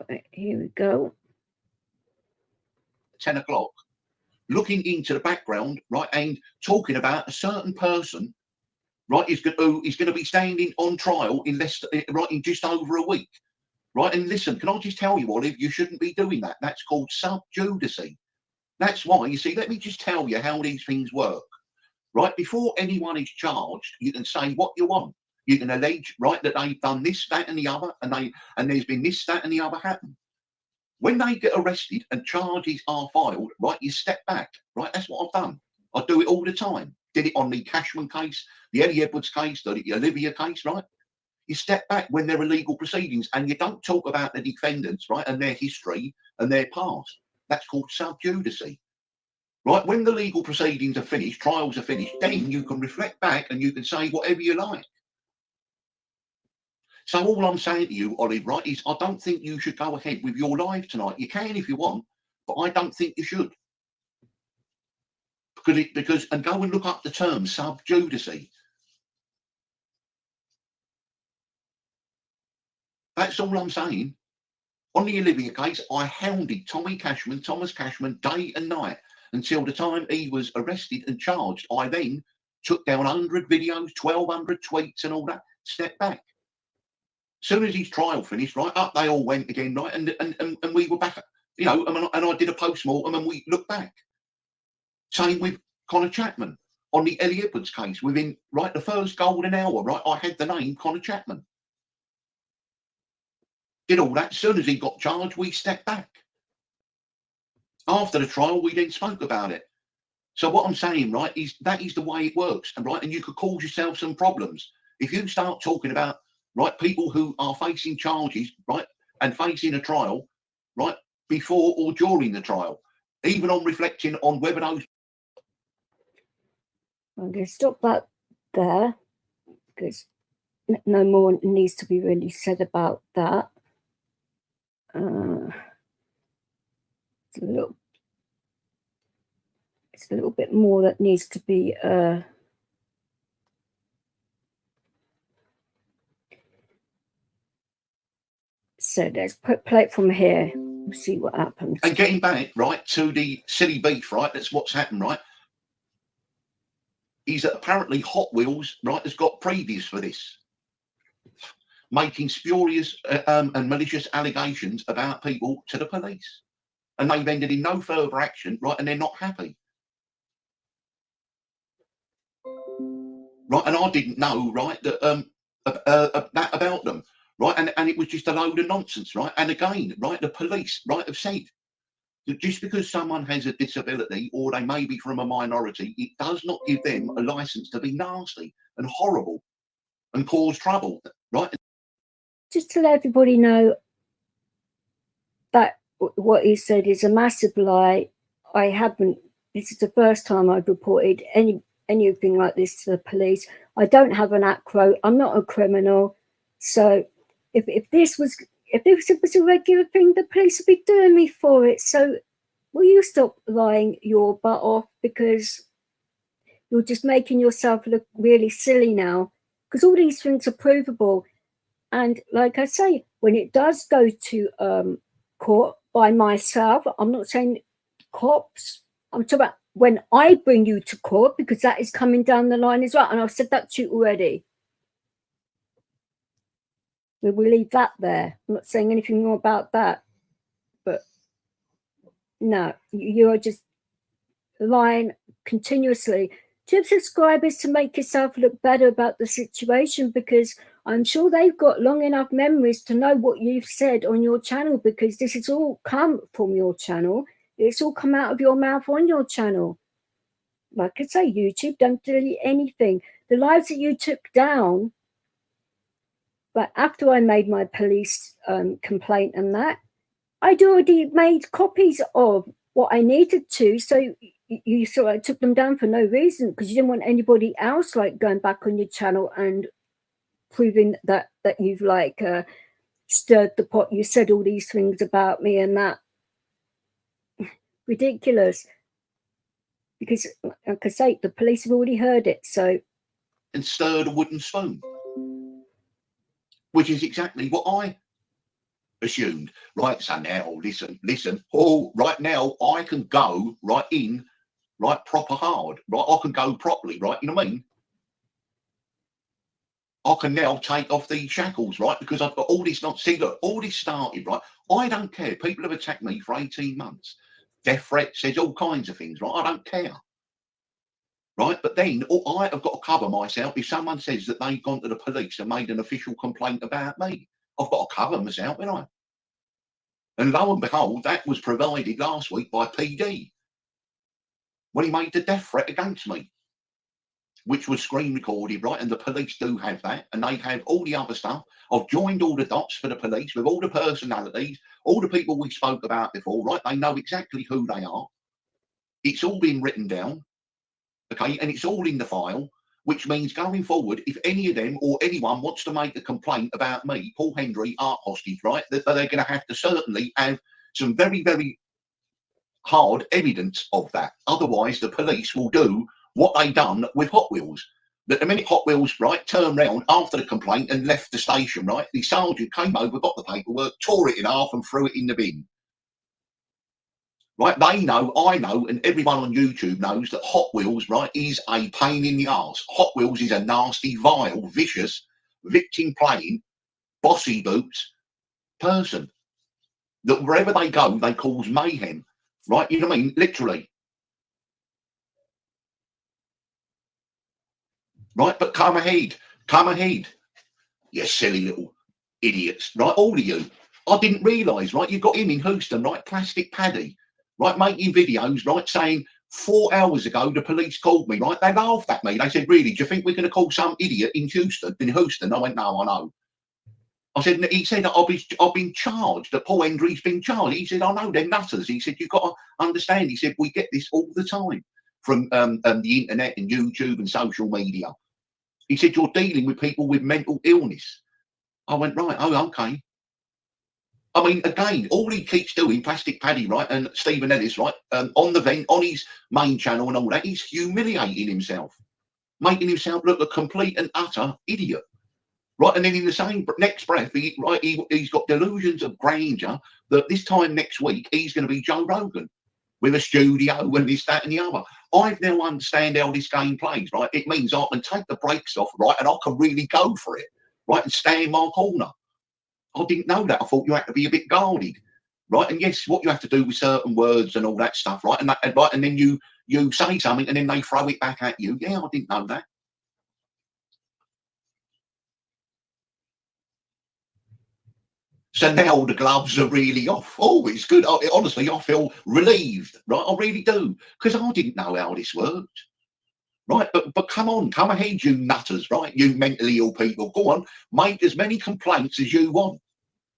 Right, here we go. 10 o'clock, looking into the background, right, and talking about a certain person, right, who is going to be standing on trial in in just over a week, right? And listen, can I just tell you, Olive, you shouldn't be doing that. That's called subjudice. That's why, you see, let me just tell you how these things work, right? Before anyone is charged, you can say what you want. You can allege, right, that they've done this, that, and the other, and there's been this, that, and the other happen. When they get arrested and charges are filed, right, you step back, right? That's what I've done. I do it all the time. Did it on the Cashman case, the Ellie Edwards case, the Olivia case, right? You step back when there are legal proceedings and you don't talk about the defendants, right, and their history and their past. That's called subjudice, right? When the legal proceedings are finished, trials are finished, then you can reflect back and you can say whatever you like. So all I'm saying to you, Olive, right, is I don't think you should go ahead with your live tonight. You can if you want, but I don't think you should. Because and go and look up the term subjudice. That's all I'm saying. On the Olivia case, I hounded Thomas Cashman, day and night until the time he was arrested and charged. I then took down 100 videos, 1,200 tweets and all that, stepped back. As soon as his trial finished, right, up they all went again, right, and we were back, you know, and I did a post-mortem and we looked back. Same with Connor Chapman on the Ellie Edwards case. Within, right, the first golden hour, right, I had the name Connor Chapman. Did all that. As soon as he got charged, we stepped back. After the trial, we then spoke about it. So what I'm saying, right, is that is the way it works, and right, and you could cause yourself some problems if you start talking about, right, people who are facing charges, right, and facing a trial, right, before or during the trial, even on reflecting on whether those. I'm going to stop that there, because no more needs to be really said about that. It's a little bit more that needs to be said. Let's play it from here. We'll see what happens. And getting back, right, to the silly beef, right, that's what's happened, right, is that apparently Hot Wheels, right, has got previous for this, making spurious and malicious allegations about people to the police. And they've ended in no further action, right, and they're not happy. Right, and I didn't know, right, that that about them, right, and it was just a load of nonsense, right, and again, right, the police, right, have said that just because someone has a disability or they may be from a minority, it does not give them a license to be nasty and horrible and cause trouble, right? Just to let everybody know that what he said is a massive lie. I haven't. This is the first time I've reported anything like this to the police. I don't have an acro. I'm not a criminal. So if this was a regular thing, the police would be doing me for it. So will you stop lying your butt off, because you're just making yourself look really silly now, because all these things are provable. And like I say, when it does go to court by myself, I'm not saying cops, I'm talking about when I bring you to court, because that is coming down the line as well. And I've said that to you already. We'll leave that there. I'm not saying anything more about that. But no, you are just lying continuously. Do you have subscribers to make yourself look better about the situation? Because I'm sure they've got long enough memories to know what you've said on your channel, because this has all come from your channel. It's all come out of your mouth on your channel. Like I say, YouTube, don't delete anything. The lives that you took down, but after I made my police complaint and that, I'd already made copies of what I needed to. So you sort of took them down for no reason, because you didn't want anybody else like going back on your channel and proving that you've like stirred the pot. You said all these things about me and that. Ridiculous. Because like I say, the police have already heard it. So And stirred a wooden spoon, which is exactly what I assumed. Right, so now listen. Oh, right now I can go right in, right, proper hard, right. I can go properly, right. You know what I mean? I can now take off these shackles, right, because I've got all this not. See, look, all this started, right. I don't care. People have attacked me for 18 months. Death threats, says all kinds of things, right. I don't care. Right, but then I have got to cover myself if someone says that they've gone to the police and made an official complaint about me. I've got to cover myself, haven't I? And lo and behold, that was provided last week by PD when he made the death threat against me, which was screen recorded, right? And the police do have that, and they have all the other stuff. I've joined all the dots for the police with all the personalities, all the people we spoke about before, right? They know exactly who they are. It's all been written down. Okay, and it's all in the file, which means going forward, if any of them or anyone wants to make a complaint about me, Paul Hendry, art hostage, right, that they're going to have to certainly have some very, very hard evidence of that. Otherwise, the police will do what they done with Hot Wheels. That the minute Hot Wheels, right, turned round after the complaint and left the station, right, the sergeant came over, got the paperwork, tore it in half and threw it in the bin. Right, they know, I know, and everyone on YouTube knows that Hot Wheels, right, is a pain in the arse. Hot Wheels is a nasty, vile, vicious, victim-playing, bossy boots person. That wherever they go, they cause mayhem. Right, you know what I mean? Literally. Right, but come ahead, you silly little idiots. Right, all of you. I didn't realise, right, you got him in Houston, right, Plastic Paddy, right, making videos, right, saying 4 hours ago the police called me, right, they laughed at me. They said, really, do you think we're going to call some idiot in Houston? I went, no, I know. I said, he said, I've been charged, that Paul Hendry's been charged. He said, I know, they're nutters. He said, you've got to understand. He said, we get this all the time from the internet and YouTube and social media. He said, you're dealing with people with mental illness. I went, right, oh, okay. I mean, again, all he keeps doing, Plastic Paddy, right, and Stephen Ellis, right, on the vent, on his main channel and all that, he's humiliating himself, making himself look a complete and utter idiot. Right, and then in the same next breath, he's got delusions of grandeur that this time next week he's going to be Joe Rogan with a studio and this, that, and the other. I now understand how this game plays. Right, it means I can take the brakes off, right, and I can really go for it, right, and stay in my corner. I didn't know that. I thought you had to be a bit guarded, right, and yes, what you have to do with certain words and all that stuff, right, and then you say something and then they throw it back at you. Yeah, I didn't know that. So now the gloves are really off. Oh, it's good. Honestly, I feel relieved, right? I really do, because I didn't know how this worked, right? But come on, come ahead, you nutters, right? You mentally ill people, go on, make as many complaints as you want,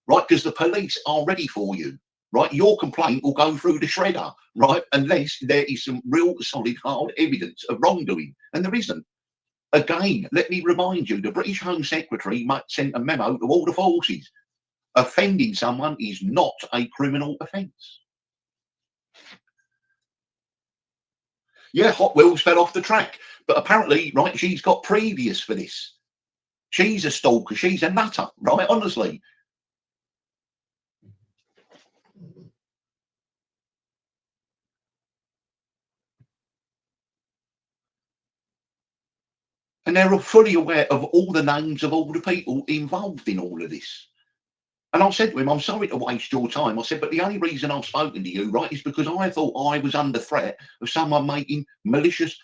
right? Because the police are ready for you, right? Your complaint will go through the shredder, right? Unless there is some real solid, hard evidence of wrongdoing, and there isn't. Again, let me remind you, the British Home Secretary sent a memo to all the forces. Offending someone is not a criminal offence. Yeah, Hot Wheels fell off the track, but apparently, right, she's got previous for this. She's a stalker. She's a nutter, right? Honestly. And they're fully aware of all the names of all the people involved in all of this. And I said to him, I'm sorry to waste your time. I said, but the only reason I've spoken to you, right, is because I thought I was under threat of someone making malicious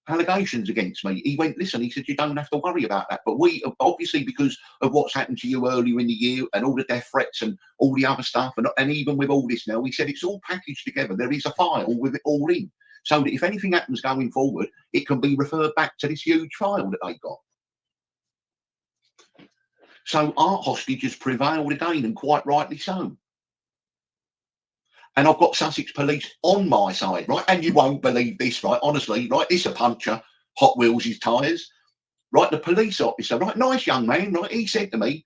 allegations against me. He went, listen, he said, you don't have to worry about that. But we, obviously, because of what's happened to you earlier in the year and all the death threats and all the other stuff, and even with all this now, he said, it's all packaged together. There is a file with it all in. So that if anything happens going forward, it can be referred back to this huge file that they got. So our hostage has prevailed again, and quite rightly so. And I've got Sussex police on my side, right? And you won't believe this, right? Honestly, right? This a puncher, Hot Wheels' his tyres, right? The police officer, right? Nice young man, right? He said to me,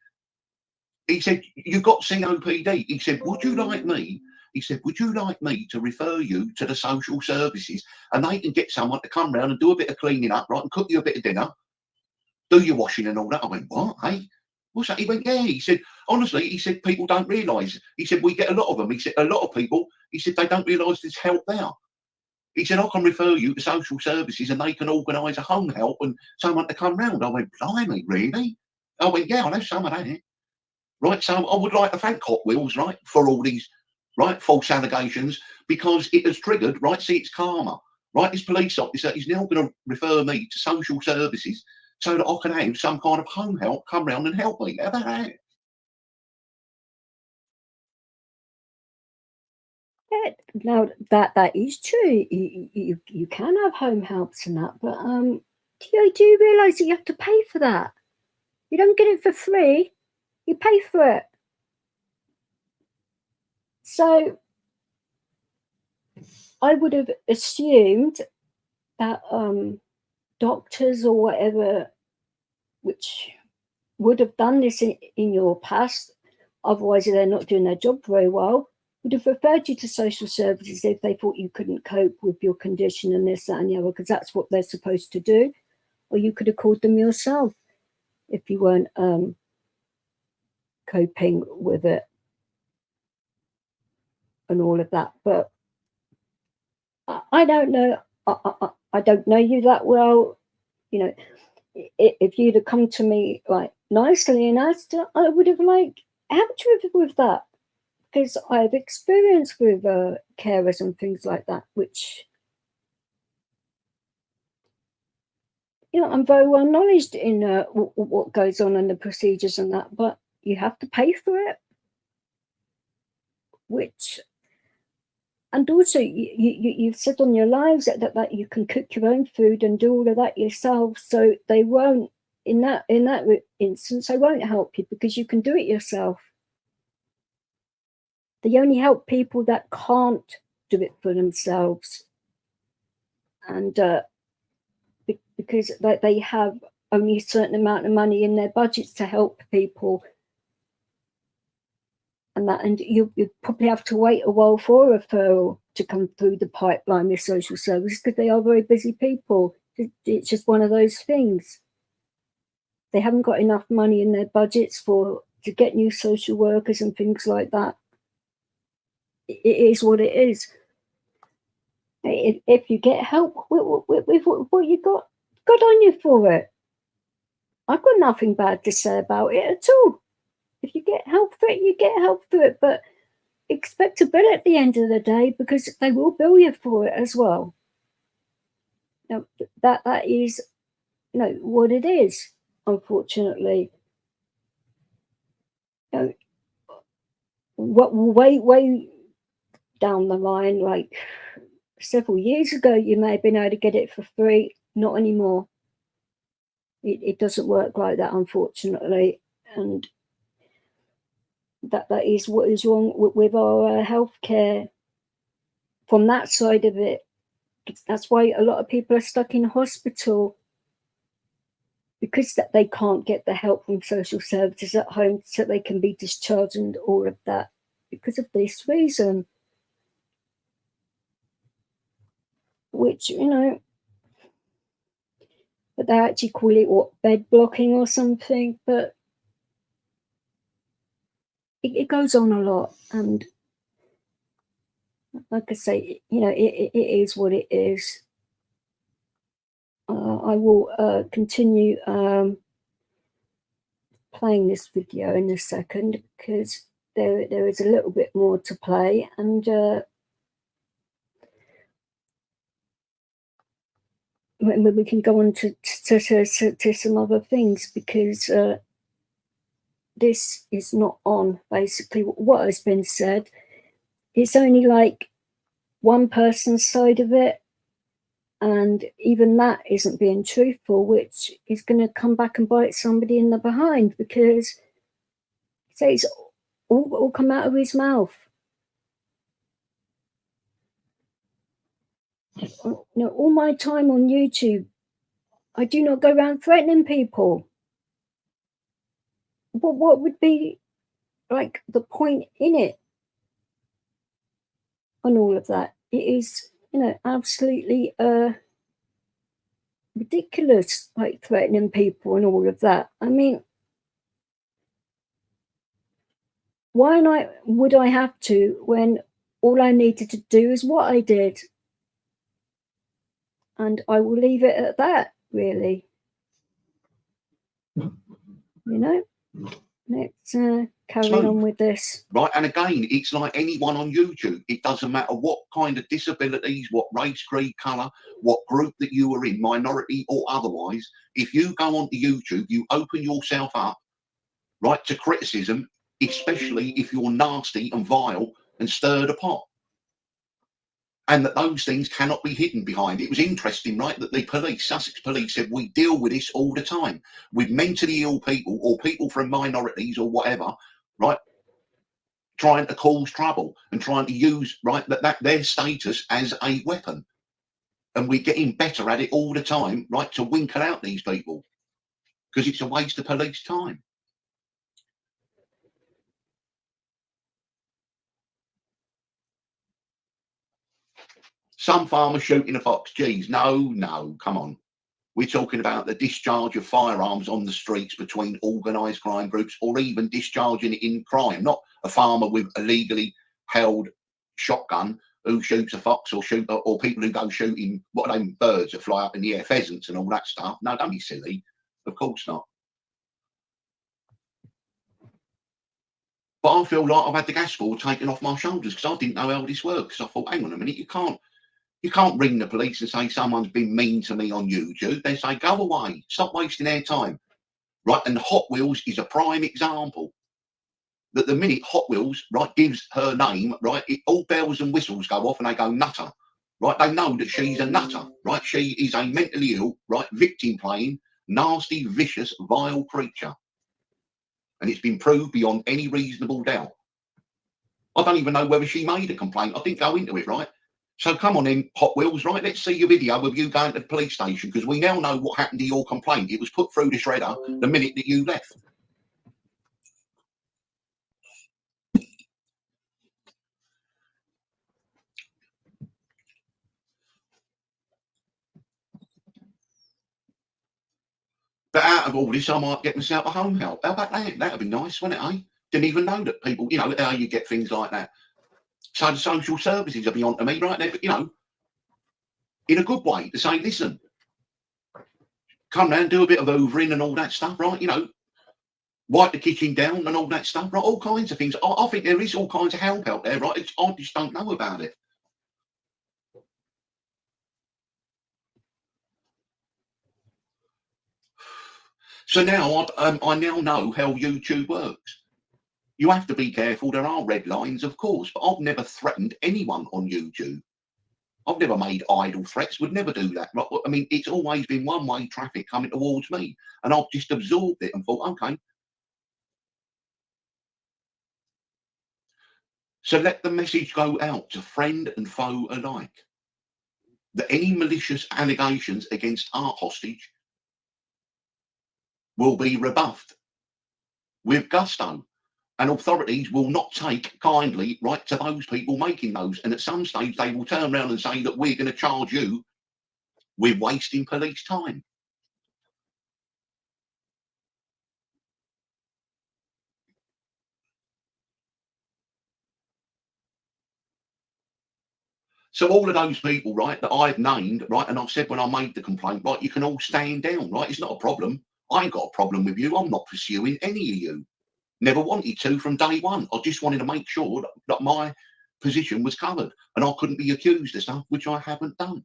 he said, you got COPD. He said, would you like me? He said, would you like me to refer you to the social services and they can get someone to come round and do a bit of cleaning up, right? And cook you a bit of dinner, do your washing and all that. I went, what? Hey? What's that? He went, yeah. He said, honestly, he said, people don't realise. He said, we get a lot of them. He said, a lot of people, he said, they don't realise there's help there. He said, I can refer you to social services and they can organise a home help and someone to come round. I went, blimey, really? I went, yeah, I'll have some of that. Right, so I would like to thank Hot Wheels, right, for all these, right, false allegations, because it has triggered, right, see, it's karma. Right, this police officer is now going to refer me to social services so that I can have some kind of home help come round and help me. How about that? Yeah, now that is true. You can have home helps and that, but do you realise that you have to pay for that? You don't get it for free. You pay for it. So I would have assumed that doctors or whatever, which would have done this in your past, otherwise they're not doing their job very well, would have referred you to social services if they thought you couldn't cope with your condition and this, that, and the other, because that's what they're supposed to do. Or you could have called them yourself if you weren't coping with it and all of that. But I don't know. I don't know you that well. You know, if you'd have come to me like nicely and asked, I would have like helped you with that, because I have experience with carers and things like that, which, you know, I'm very well knowledgeable in what goes on and the procedures and that, but you have to pay for it, which, and also you've said on your lives that you can cook your own food and do all of that yourself, so they won't, in that instance, they won't help you because you can do it yourself. They only help people that can't do it for themselves, and because they have only a certain amount of money in their budgets to help people. And you probably have to wait a while for a referral to come through the pipeline with social services, because they are very busy people. It's just one of those things. They haven't got enough money in their budgets to get new social workers and things like that. It is what it is. If you get help with what you got, good on you for it. I've got nothing bad to say about it at all. If you get help for it, you get help for it, but expect a bill at the end of the day, because they will bill you for it as well. Now, that is, what it is, unfortunately. Way down the line, like several years ago, you may have been able to get it for free. Not anymore. It doesn't work like that, unfortunately, and that is what is wrong with our healthcare from that side of it. That's why a lot of people are stuck in hospital, because that they can't get the help from social services at home so they can be discharged and all of that, because of this reason, which, but they actually call it bed blocking or something, but it goes on a lot. And like I say, it is what it is. I will continue playing this video in a second, because there is a little bit more to play, and we can go on to some other things, because this is not on basically what has been said. It's only like one person's side of it, and even that isn't being truthful, which is going to come back and bite somebody in the behind, because it's all come out of his mouth. All my time on YouTube, I do not go around threatening people. What would be like the point in it? And all of that, it is, absolutely ridiculous, like threatening people and all of that. I mean, why would I have to, when all I needed to do is what I did? And I will leave it at that, really. Let's carry on with this. Right, and again, it's like anyone on YouTube. It doesn't matter what kind of disabilities, what race, creed, colour, what group that you are in, minority or otherwise. If you go onto YouTube, you open yourself up, right, to criticism, especially if you're nasty and vile and stir the pot. And that those things cannot be hidden behind. It was interesting, right, that the police, Sussex police, said we deal with this all the time with mentally ill people or people from minorities or whatever, right, trying to cause trouble and trying to use, right, that their status as a weapon. And we're getting better at it all the time, right, to winkle out these people, because it's a waste of police time. Some farmers shooting a fox. Geez, no, come on. We're talking about the discharge of firearms on the streets between organised crime groups, or even discharging it in crime, not a farmer with a legally held shotgun who shoots a fox, or people who go shooting, what are they, birds that fly up in the air, pheasants and all that stuff. No, don't be silly. Of course not. But I feel like I've had the gas ball taken off my shoulders, because I didn't know how this works. I thought, hang on a minute, you can't ring the police and say someone's been mean to me on YouTube. They say, go away, stop wasting their time. Right, and Hot Wheels is a prime example. That the minute Hot Wheels, right, gives her name, right, all bells and whistles go off and they go nutter. Right, they know that she's a nutter. Right, she is a mentally ill, right, victim playing, nasty, vicious, vile creature. And it's been proved beyond any reasonable doubt. I don't even know whether she made a complaint. I didn't go into it, right? So come on in, Hot Wheels, right? Let's see your video of you going to the police station, because we now know what happened to your complaint. It was put through the shredder the minute that you left. But out of all this, I might get myself a home help. How about that? That'd be nice, wouldn't it, eh? Didn't even know that people, you know, how you get things like that. So the social services will be on to me right there, but, you know, in a good way, to say, listen, come round, do a bit of hoovering and all that stuff, right? You know, wipe the kitchen down and all that stuff, right? All kinds of things. I think there is all kinds of help out there, right? I just don't know about it. So now I now know how YouTube works. You have to be careful. There are red lines, of course, but I've never threatened anyone on YouTube. I've never made idle threats, would never do that. Right? I mean, it's always been one-way traffic coming towards me, and I've just absorbed it and thought, okay. So let the message go out to friend and foe alike that any malicious allegations against our hostage will be rebuffed with gusto. And authorities will not take kindly, right, to those people making those. And at some stage, they will turn around and say that we're going to charge you with wasting police time. So all of those people, right, that I've named, right, and I've said when I made the complaint, right, you can all stand down, right? It's not a problem. I ain't got a problem with you. I'm not pursuing any of you. Never wanted to from day one. I just wanted to make sure that my position was covered and I couldn't be accused of stuff which I haven't done.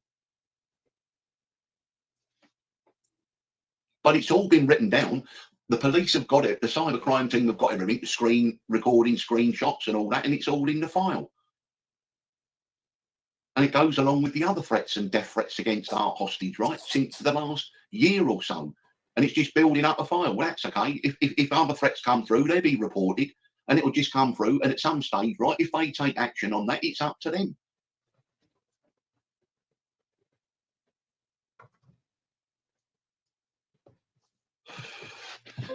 But it's all been written down. The police have got it. The cybercrime team have got everything, the screen recording, screenshots and all that, and it's all in the file. And it goes along with the other threats and death threats against our hostage, right, since the last year or so. And it's just building up a file. Well, that's okay. If other threats come through, they'll be reported and it'll just come through. And at some stage, right, if they take action on that, it's up to them.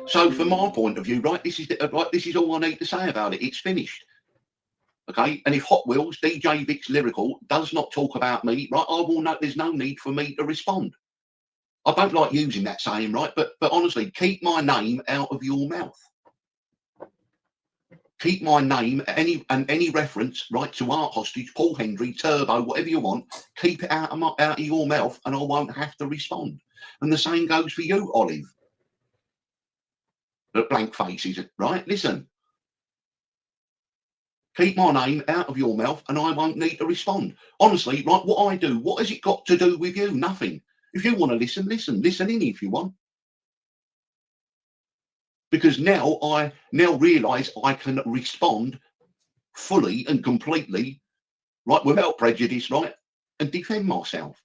So from my point of view, right, this is all I need to say about it. It's finished. Okay. And if Hot Wheels, DJ Vic's Lyrical, does not talk about me, right, I will know there's no need for me to respond. I don't like using that saying, right? But honestly, keep my name out of your mouth. Keep my name, any reference, right, to Art Hostage, Paul Hendry, Turbo, whatever you want, keep it out of your mouth and I won't have to respond. And the same goes for you, Olive. The blank faces, right? Listen. Keep my name out of your mouth and I won't need to respond. Honestly, right, what I do, what has it got to do with you? Nothing. If you want to listen, listen in if you want. Because now I realise I can respond fully and completely, right, without prejudice, right, and defend myself.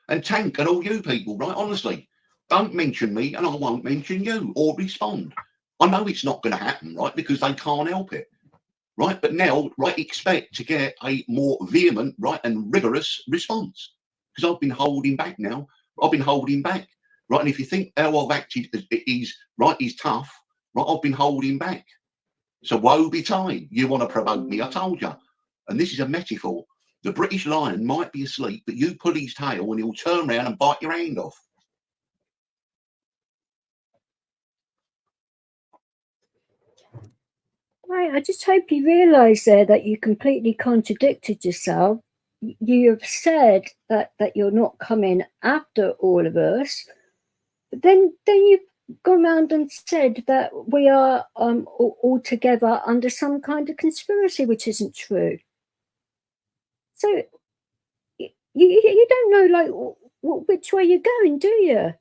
And Tank and all you people, right, honestly, don't mention me and I won't mention you or respond. I know it's not going to happen, right, because they can't help it, right? But now, right, expect to get a more vehement, right, and rigorous response because I've been holding back now. I've been holding back, right? And if you think how I've acted is right, is tough, right? I've been holding back. So woe betide, you want to provoke me, I told you. And this is a metaphor. The British lion might be asleep, but you pull his tail and he'll turn around and bite your hand off. Right, I just hope you realise there that you completely contradicted yourself. You have said that you're not coming after all of us, but then you've gone around and said that we are all together under some kind of conspiracy, which isn't true. So you don't know like which way you're going, do you?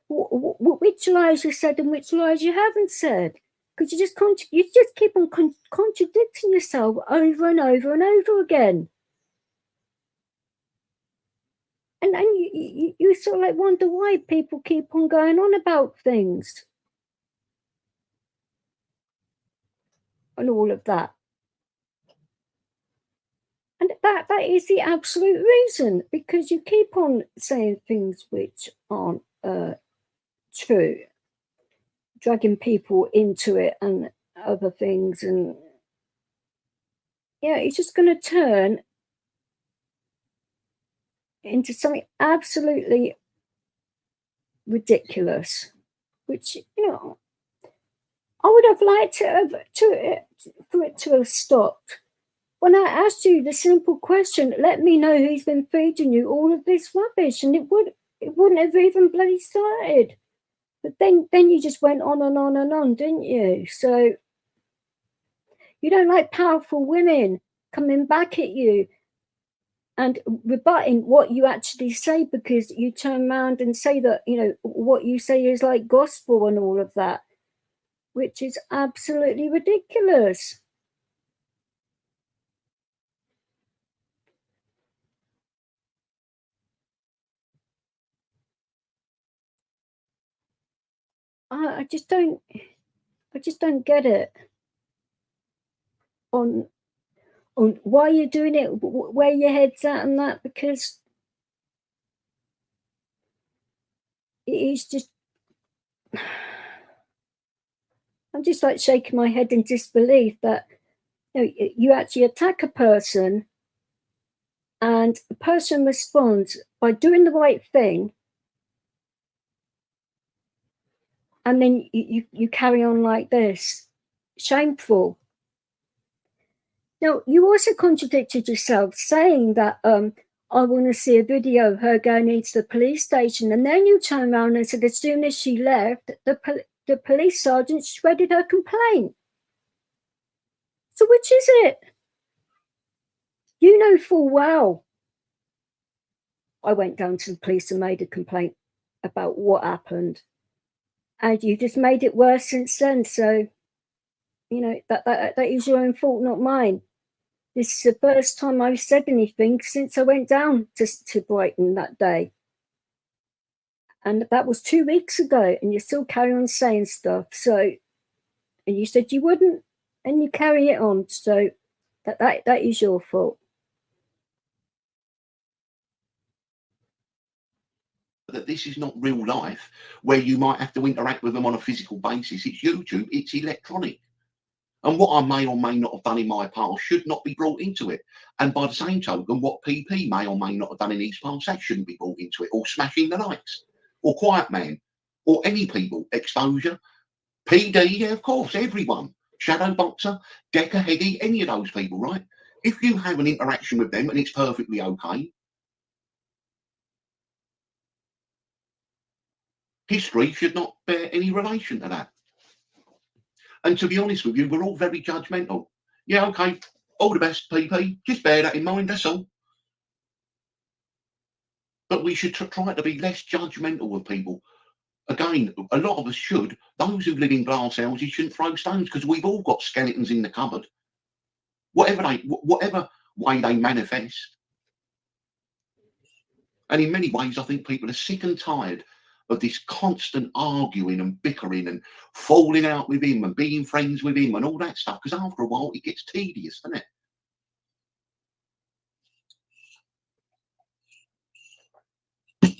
Which lies you said and which lies you haven't said, because you just keep on contradicting yourself over and over and over again. And you sort of like wonder why people keep on going on about things. and all of that. And that is the absolute reason, because you keep on saying things which aren't true, dragging people into it and other things, and it's just going to turn into something absolutely ridiculous, which I would have liked for it to have stopped. When I asked you the simple question, let me know who's been feeding you all of this rubbish, and it wouldn't have even bloody started. But then you just went on and on and on, didn't you? So you don't like powerful women coming back at you and rebutting what you actually say, because you turn around and say that, what you say is like gospel and all of that, which is absolutely ridiculous. I just don't get it on why you're doing it, where your head's at and that, because it is just I'm just like shaking my head in disbelief that you actually attack a person and a person responds by doing the right thing, and then you carry on like this. Shameful. Now, you also contradicted yourself, saying that I want to see a video of her going into the police station, and then you turned around and said as soon as she left, the police sergeant shredded her complaint. So which is it? You know full well I went down to the police and made a complaint about what happened, and you just made it worse since then. So that is your own fault, not mine. This is the first time I've said anything since I went down to Brighton that day. And that was 2 weeks ago, and you still carry on saying stuff. So, and you said you wouldn't, and you carry it on. So that is your fault. That this is not real life where you might have to interact with them on a physical basis. It's YouTube, it's electronic. And what I may or may not have done in my past should not be brought into it. And by the same token, what PP may or may not have done in his past, that shouldn't be brought into it. Or Smashing the Lights, or Quiet Man, or any people, Exposure, PD, yeah, of course, everyone. Shadow Boxer, Decker Heady, any of those people, right? If you have an interaction with them and it's perfectly okay, history should not bear any relation to that. And to be honest with you, we're all very judgmental. Yeah, okay, all the best, PP. Just bear that in mind, that's all. But we should try to be less judgmental of people. Again, a lot of us should. Those who live in glass houses shouldn't throw stones, because we've all got skeletons in the cupboard. Whatever way they manifest. And in many ways, I think people are sick and tired of this constant arguing and bickering and falling out with him and being friends with him and all that stuff, because after a while it gets tedious, doesn't it?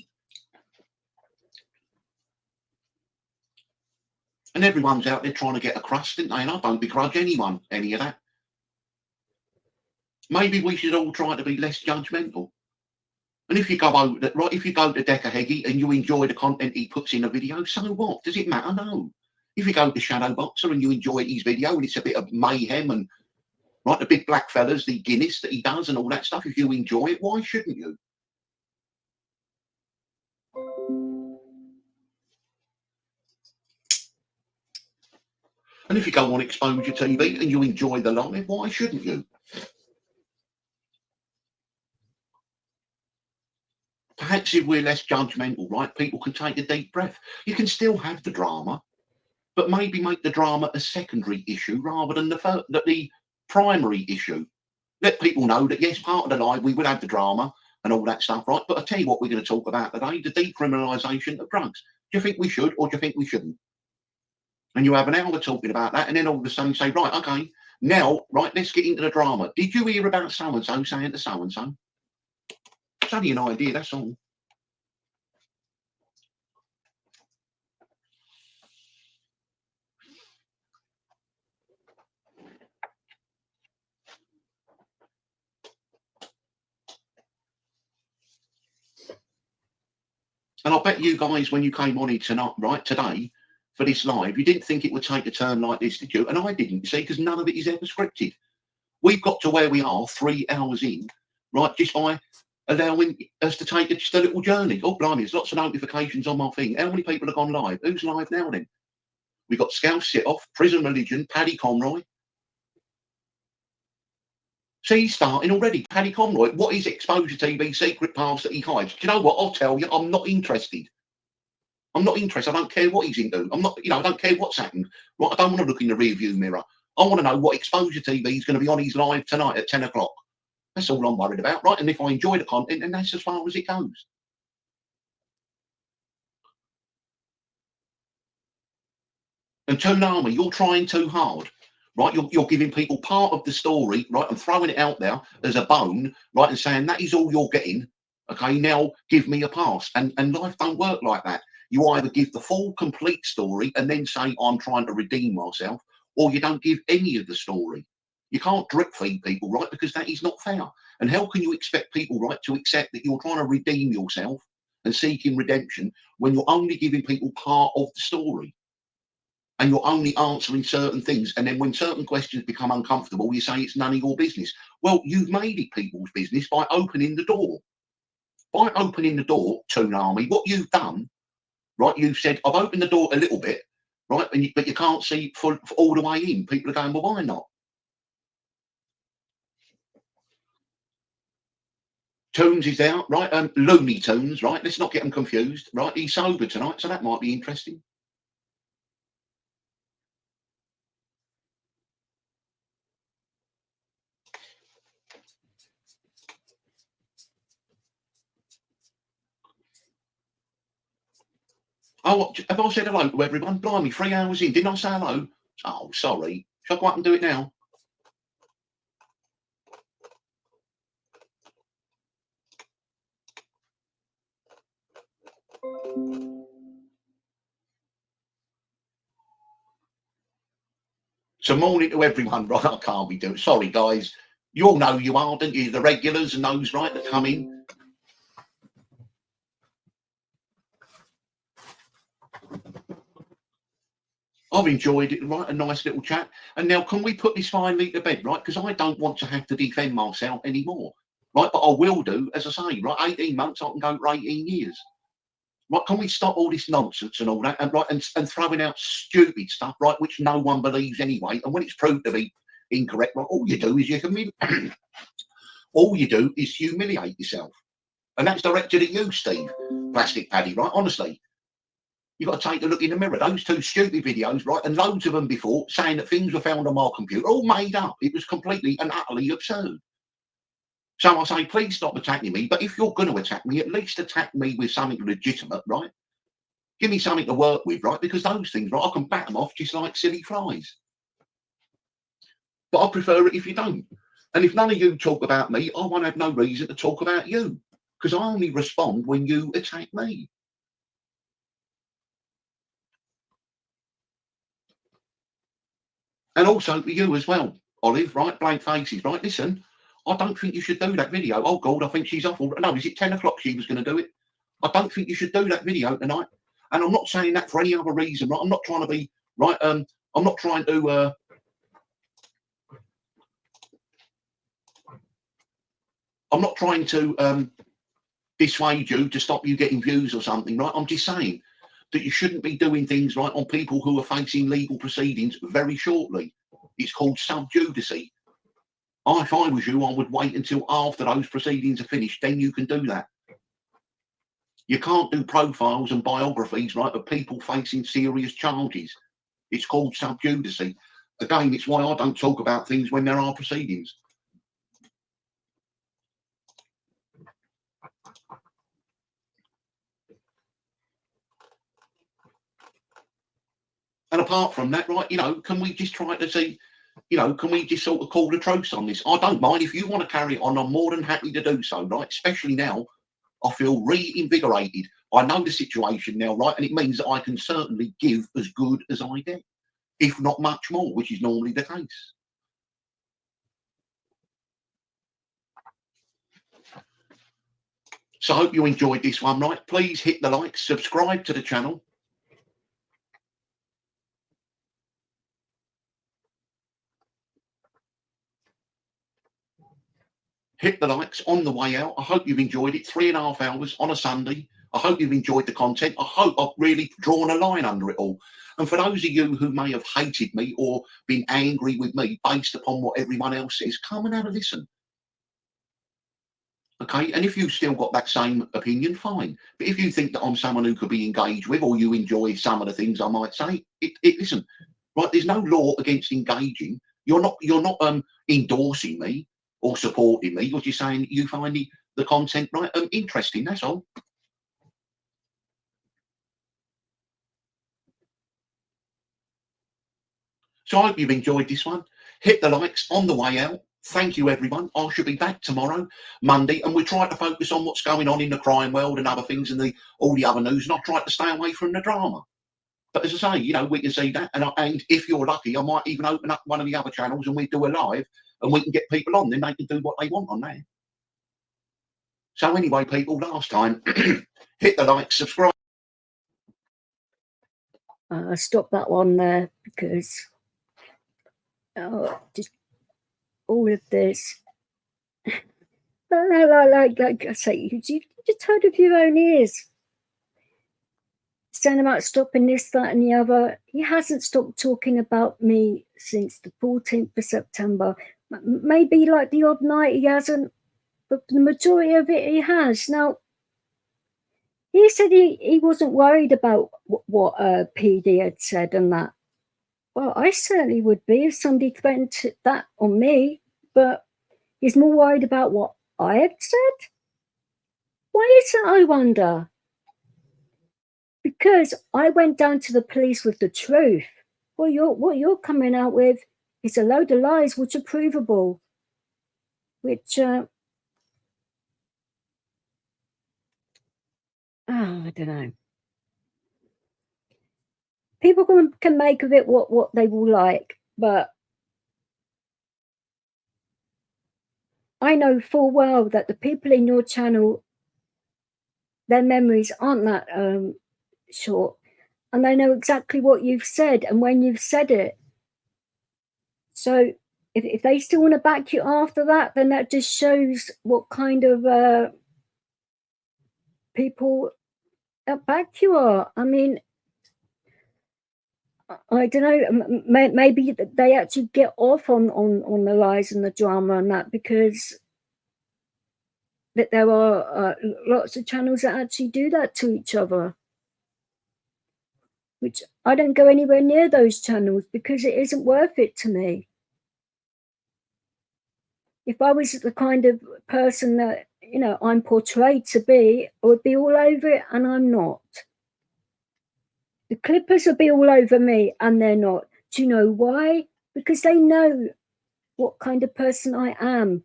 And everyone's out there trying to get a crust, didn't they? And I don't begrudge anyone any of that. Maybe we should all try to be less judgmental. And if you go out, right, if you go to Decker Heggie and you enjoy the content he puts in a video, so what? Does it matter? No. If you go to Shadow Boxer and you enjoy his video and it's a bit of mayhem and right, the big black fellas, the Guinness that he does and all that stuff, if you enjoy it, why shouldn't you? And if you go on Exposure TV and you enjoy the live, why shouldn't you? Perhaps if we're less judgmental, right, people can take a deep breath. You can still have the drama, but maybe make the drama a secondary issue rather than the primary issue. Let people know that, yes, part of the life we will have the drama and all that stuff, right? But I tell you what we're going to talk about today, the decriminalisation of drugs. Do you think we should, or do you think we shouldn't? And you have an hour talking about that, and then all of a sudden say, right, okay, Now, right, let's get into the drama. Did you hear about so-and-so saying to so-and-so? It's only an idea, that's all. And I bet you guys, when you came on here tonight, right, today, for this live, you didn't think it would take a turn like this, did you? And I didn't, see, because none of it is ever scripted. We've got to where we are 3 hours in, right, just by allowing us to take just a little journey. Oh, blimey, there's lots of notifications on my thing. How many people have gone live? Who's live now then? We've got Scouse Sit-Off, Prison Religion, Paddy Conroy. See, he's starting already. Paddy Conroy, what is Exposure TV secret paths that he hides? Do you know what? I'll tell you, I'm not interested. I'm not interested. I don't care what he's into. I'm not, I don't care what's happened. Right, I don't want to look in the rearview mirror. I want to know what Exposure TV is going to be on his live tonight at 10 o'clock. That's all I'm worried about, right? And if I enjoy the content, then that's as far as it goes. And Toonami, you're trying too hard, right? You're giving people part of the story, right, and throwing it out there as a bone, right, and saying that is all you're getting. Okay, now give me a pass. And life don't work like that. You either give the full, complete story and then say I'm trying to redeem myself, or you don't give any of the story. You can't drip feed people, right, because that is not fair. And how can you expect people, right, to accept that you're trying to redeem yourself and seeking redemption when you're only giving people part of the story? And you're only answering certain things. And then when certain questions become uncomfortable, you say it's none of your business. Well, you've made it people's business by opening the door. By opening the door, Toonami, what you've done, right, you've said, I've opened the door a little bit, right, but you can't see for all the way in. People are going, well, why not? Toons is out, right? Looney Tunes, right? Let's not get them confused, right? He's sober tonight, so that might be interesting. Oh, have I said hello to everyone? Blimey, 3 hours in. Didn't I say hello? Oh, sorry. Shall I go up and do it now? So morning to everyone, right? I can't be doing. Sorry, guys. You all know who you are, don't you? The regulars and those, right, that come in. I've enjoyed it, right? A nice little chat. And now, can we put this finally to bed, right? Because I don't want to have to defend myself anymore, right? But I will do, as I say, right? 18 months, I can go for 18 years. Right? Can we stop all this nonsense and all that, and right, and throwing out stupid stuff, right, which no one believes anyway? And when it's proved to be incorrect, right, all you do is all you do is humiliate yourself. And that's directed at you, Steve, Plastic Paddy, right? Honestly, you've got to take a look in the mirror. Those two stupid videos, right, and loads of them before, saying that things were found on my computer, all made up. It was completely and utterly absurd. So I say, please stop attacking me. But if you're going to attack me, at least attack me with something legitimate, right? Give me something to work with, right? Because those things, right, I can bat them off just like silly flies. But I prefer it if you don't. And if none of you talk about me, I won't have no reason to talk about you. Because I only respond when you attack me. And also to you as well, Olive, right? Blank faces, right? Listen, I don't think you should do that video. Oh, God, I think she's off. No, is it 10 o'clock she was going to do it? I don't think you should do that video tonight. And I'm not saying that for any other reason, right? I'm not trying to be, right? I'm not trying to, I'm not trying to dissuade you to stop you getting views or something, right? I'm just saying that you shouldn't be doing things, right, on people who are facing legal proceedings very shortly. It's called subjudice. If I was you, I would wait until after those proceedings are finished. Then you can do that. You can't do profiles and biographies, right, of people facing serious charges. It's called subjudice. Again, it's why I don't talk about things when there are proceedings. And apart from that, right, can we just try to see, you know, can we just sort of call the truce on this? I don't mind. If you want to carry it on, I'm more than happy to do so, right? Especially now, I feel reinvigorated. I know the situation now, right? And it means that I can certainly give as good as I get, if not much more, which is normally the case. So I hope you enjoyed this one, right? Please hit the like, subscribe to the channel. Hit the likes on the way out. I hope you've enjoyed it. 3.5 hours on a Sunday. I hope you've enjoyed the content. I hope I've really drawn a line under it all. And for those of you who may have hated me or been angry with me based upon what everyone else says, come and have a listen. Okay, and if you've still got that same opinion, fine. But if you think that I'm someone who could be engaged with, or you enjoy some of the things I might say, listen, right? There's no law against engaging. You're not endorsing me or supporting me. You're just saying you find the content right interesting. That's all. So I hope you've enjoyed this one. Hit the likes on the way out. Thank you, everyone. I should be back tomorrow, Monday, and we're trying to focus on what's going on in the crime world and other things and all the other news, and I try to stay away from the drama. But as I say, you know, we can see that, and if you're lucky, I might even open up one of the other channels and we do a live, and we can get people on. Then they can do what they want on there. So anyway, people, last time, hit the like, subscribe. I stopped that one there because just all of this. Like I say, you just heard of your own ears. Saying about stopping this, that, and the other. He hasn't stopped talking about me since the 14th of September. Maybe like the odd night he hasn't, but the majority of it he has. Now, he said he wasn't worried about what PD had said and that. Well, I certainly would be if somebody threatened that on me, but he's more worried about what I had said. Why is that, I wonder? Because I went down to the police with the truth. What you're coming out with is a load of lies which are provable, which I don't know. People can make of it what they will like, but I know full well that the people in your channel, their memories aren't that short, and they know exactly what you've said and when you've said it. So if they still want to back you after that, then that just shows what kind of people back you are. I mean, I don't know, maybe they actually get off on the lies and the drama and that, because that there are lots of channels that actually do that to each other, which I don't go anywhere near those channels because it isn't worth it to me. If I was the kind of person that, you know, I'm portrayed to be, I would be all over it, and I'm not. The Clippers will be all over me, and they're not. Do you know why? Because they know what kind of person I am,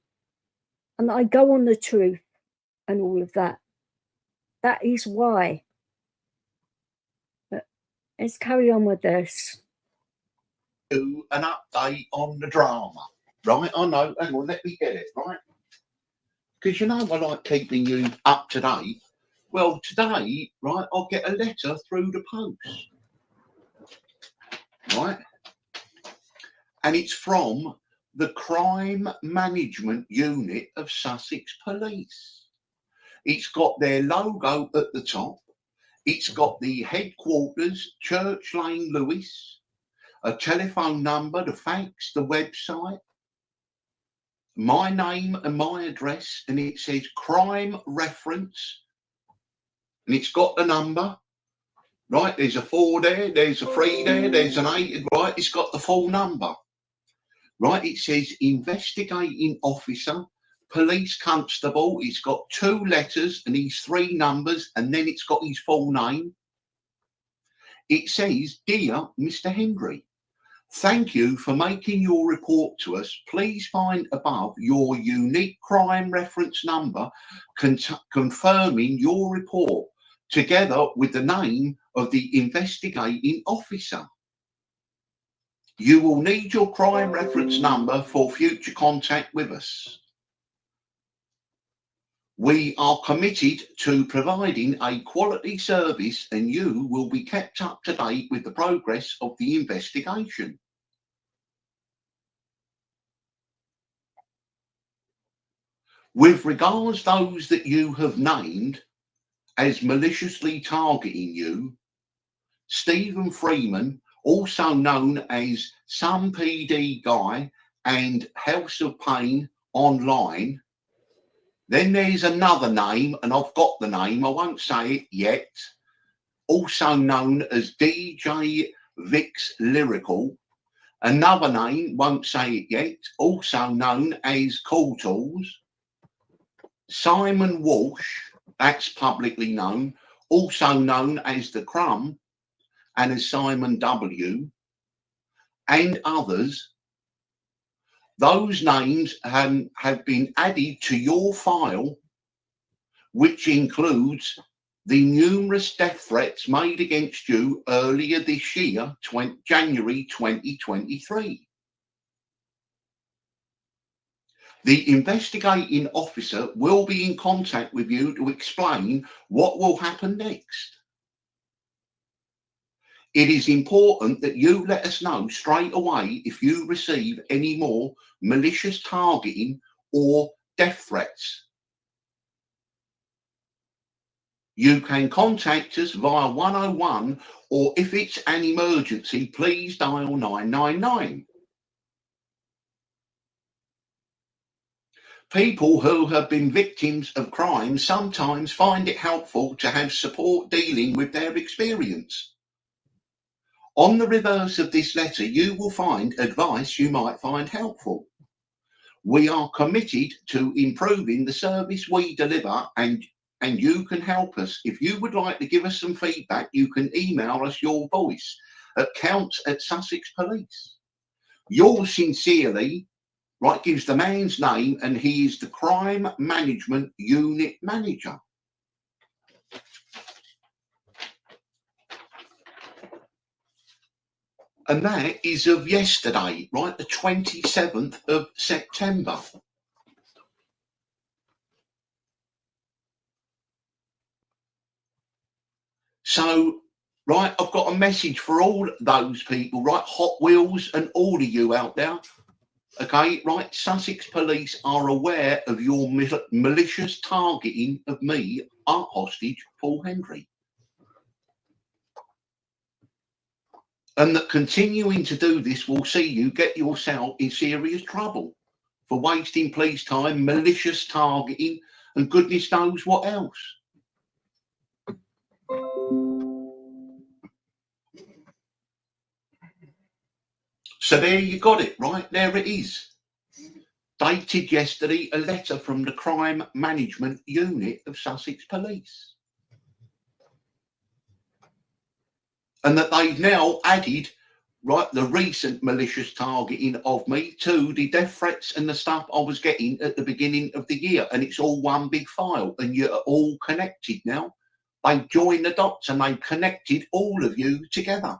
and I go on the truth and all of that. That is why. But let's carry on with this. Do an update on the drama, right? I know. Hang on, let me get it, right? Because you know I like keeping you up to date. Well, today, right, I'll get a letter through the post, right? And it's from the Crime Management Unit of Sussex Police. It's got their logo at the top. It's got the headquarters, Church Lane, Lewes, a telephone number, the fax, the website, my name and my address, and it says crime reference, and it's got the number, right? There's a 4 there, there's a 3 there, there's an 8, right? It's got the full number, right? It says investigating officer, police constable. It's got 2 letters and these 3 numbers, and then it's got his full name. It says, Dear Mr. Hendry, Thank you for making your report to us. Please find above your unique crime reference number confirming your report, together with the name of the investigating officer. You will need your crime reference number for future contact with us. We are committed to providing a quality service, and you will be kept up to date with the progress of the investigation. With regards those that you have named as maliciously targeting you, Stephen Freeman, also known as Some PD Guy and House of Pain Online. Then there's another name, and I've got the name, I won't say it yet, also known as DJ Vix Lyrical. Another name, won't say it yet, also known as Cool Tools. Simon Walsh, that's publicly known, also known as The Crumb and as Simon W, and others. Those names have been added to your file, which includes the numerous death threats made against you earlier this year, January 2023. The investigating officer will be in contact with you to explain what will happen next. It is important that you let us know straight away if you receive any more malicious targeting or death threats. You can contact us via 101, or if it's an emergency, please dial 999. People who have been victims of crime sometimes find it helpful to have support dealing with their experience. On the reverse of this letter, you will find advice you might find helpful. We are committed to improving the service we deliver, and you can help us. If you would like to give us some feedback, you can email us your voice at counts@Sussex Police. Yours sincerely, right, gives the man's name, and he is the Crime Management Unit Manager. And that is of yesterday, right, the 27th of September. So, right, I've got a message for all those people, right, Hot Wheels and all of you out there. Okay, right, Sussex Police are aware of your malicious targeting of me, art hostage Paul Hendry. And that continuing to do this will see you get yourself in serious trouble for wasting police time, malicious targeting, and goodness knows what else. So there you got it, right? There it is. Dated yesterday, a letter from the Crime Management Unit of Sussex Police. And that they've now added, right, the recent malicious targeting of me to the death threats and the stuff I was getting at the beginning of the year. And it's all one big file, and you're all connected now. They've joined the dots and they've connected all of you together.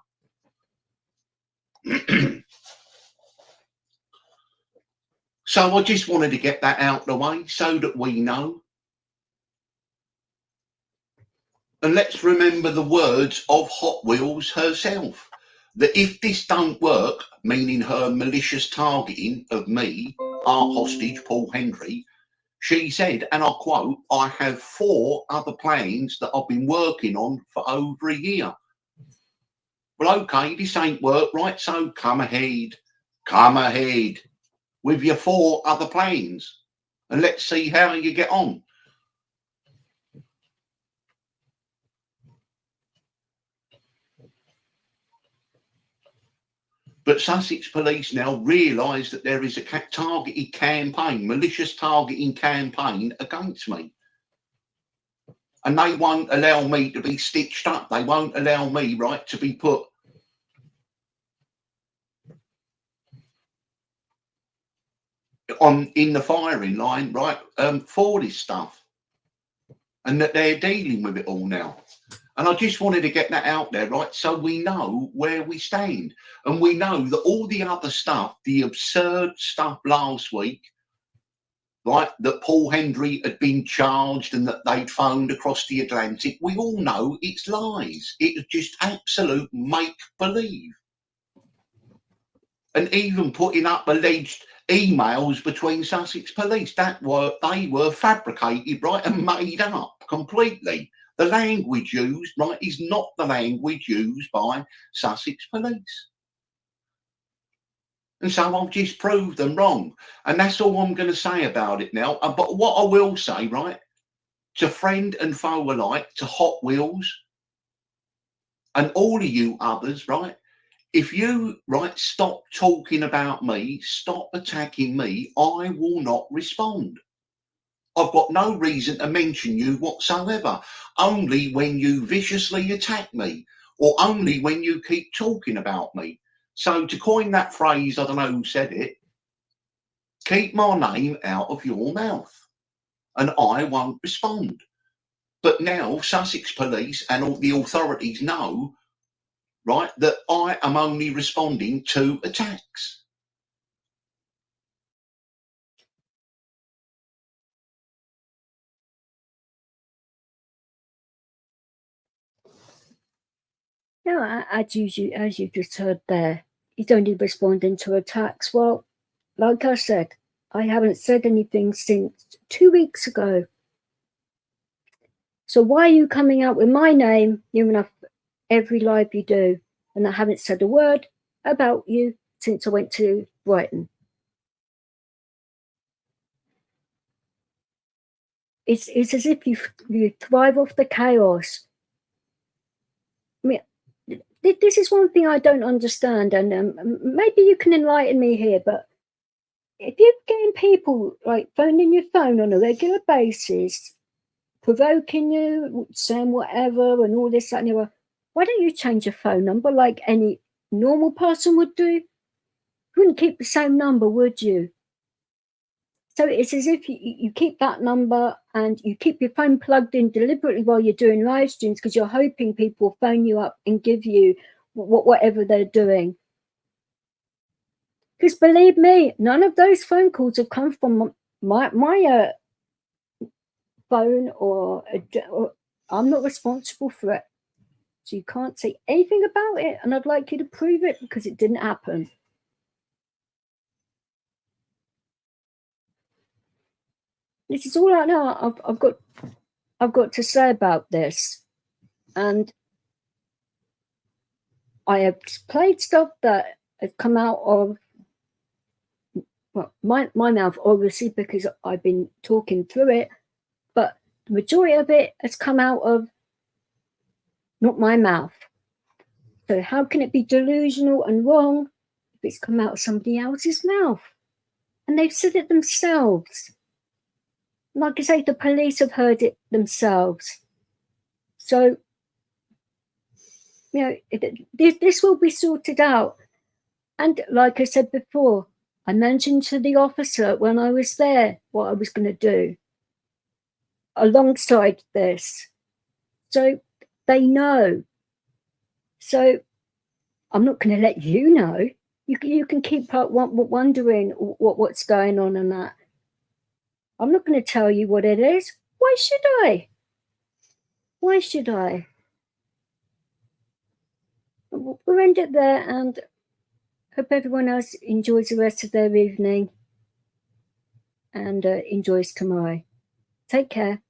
So I just wanted to get that out the way so that we know. And let's remember the words of Hot Wheels herself, that if this don't work, meaning her malicious targeting of me, art hostage Paul Hendry, she said, and I quote, "I have 4 other plans that I've been working on for over a year." Well, okay, this ain't work, right? So come ahead with your 4 other plans, and let's see how you get on. But Sussex Police now realise that there is a targeted campaign, malicious targeting campaign against me. And they won't allow me to be stitched up. They won't allow me, right, to be put in the firing line, right, for this stuff, and that they're dealing with it all now. And I just wanted to get that out there, right, so we know where we stand, and we know that all the other stuff, the absurd stuff last week, right, that Paul Hendry had been charged and that they'd phoned across the Atlantic, we all know it's lies. It's just absolute make-believe. And even putting up alleged emails between Sussex police, they were fabricated, right, and made up completely. The language used, right, is not the language used by Sussex police. And so I've just proved them wrong. And that's all I'm going to say about it now. But what I will say, right, to friend and foe alike, to Hot Wheels and all of you others, right, if you, right, stop talking about me, stop attacking me, I will not respond. I've got no reason to mention you whatsoever, only when you viciously attack me, or only when you keep talking about me. So to coin that phrase, I don't know who said it, keep my name out of your mouth, and I won't respond. But now Sussex police and all the authorities know, right, that I am only responding to attacks. No, as you just heard there, he's only responding to attacks. Well, like I said, I haven't said anything since 2 weeks ago. So why are you coming out with my name near enough every live you do? And I haven't said a word about you since I went to Brighton. It's as if you thrive off the chaos. I mean, this is one thing I don't understand, and maybe you can enlighten me here, but if you're getting people like phoning your phone on a regular basis, provoking you, saying whatever and all this, that, and the other, why don't you change your phone number like any normal person would do? You wouldn't keep the same number, would you? So it's as if you keep that number and you keep your phone plugged in deliberately while you're doing live streams because you're hoping people phone you up and give you whatever they're doing. Because believe me, none of those phone calls have come from my phone or I'm not responsible for it. So you can't say anything about it, and I'd like you to prove it because it didn't happen. This is all I know. I've got to say about this, and I have played stuff that has come out of my mouth, obviously, because I've been talking through it, but the majority of it has come out of not my mouth. So how can it be delusional and wrong if it's come out of somebody else's mouth? And they've said it themselves. Like I say, the police have heard it themselves. So, you know, this will be sorted out. And like I said before, I mentioned to the officer when I was there what I was going to do alongside this. So they know. So I'm not going to let you know. You can keep wondering what's going on and that. I'm not going to tell you what it is. Why should I? Why should I? We'll end it there and hope everyone else enjoys the rest of their evening and enjoys tomorrow. Take care.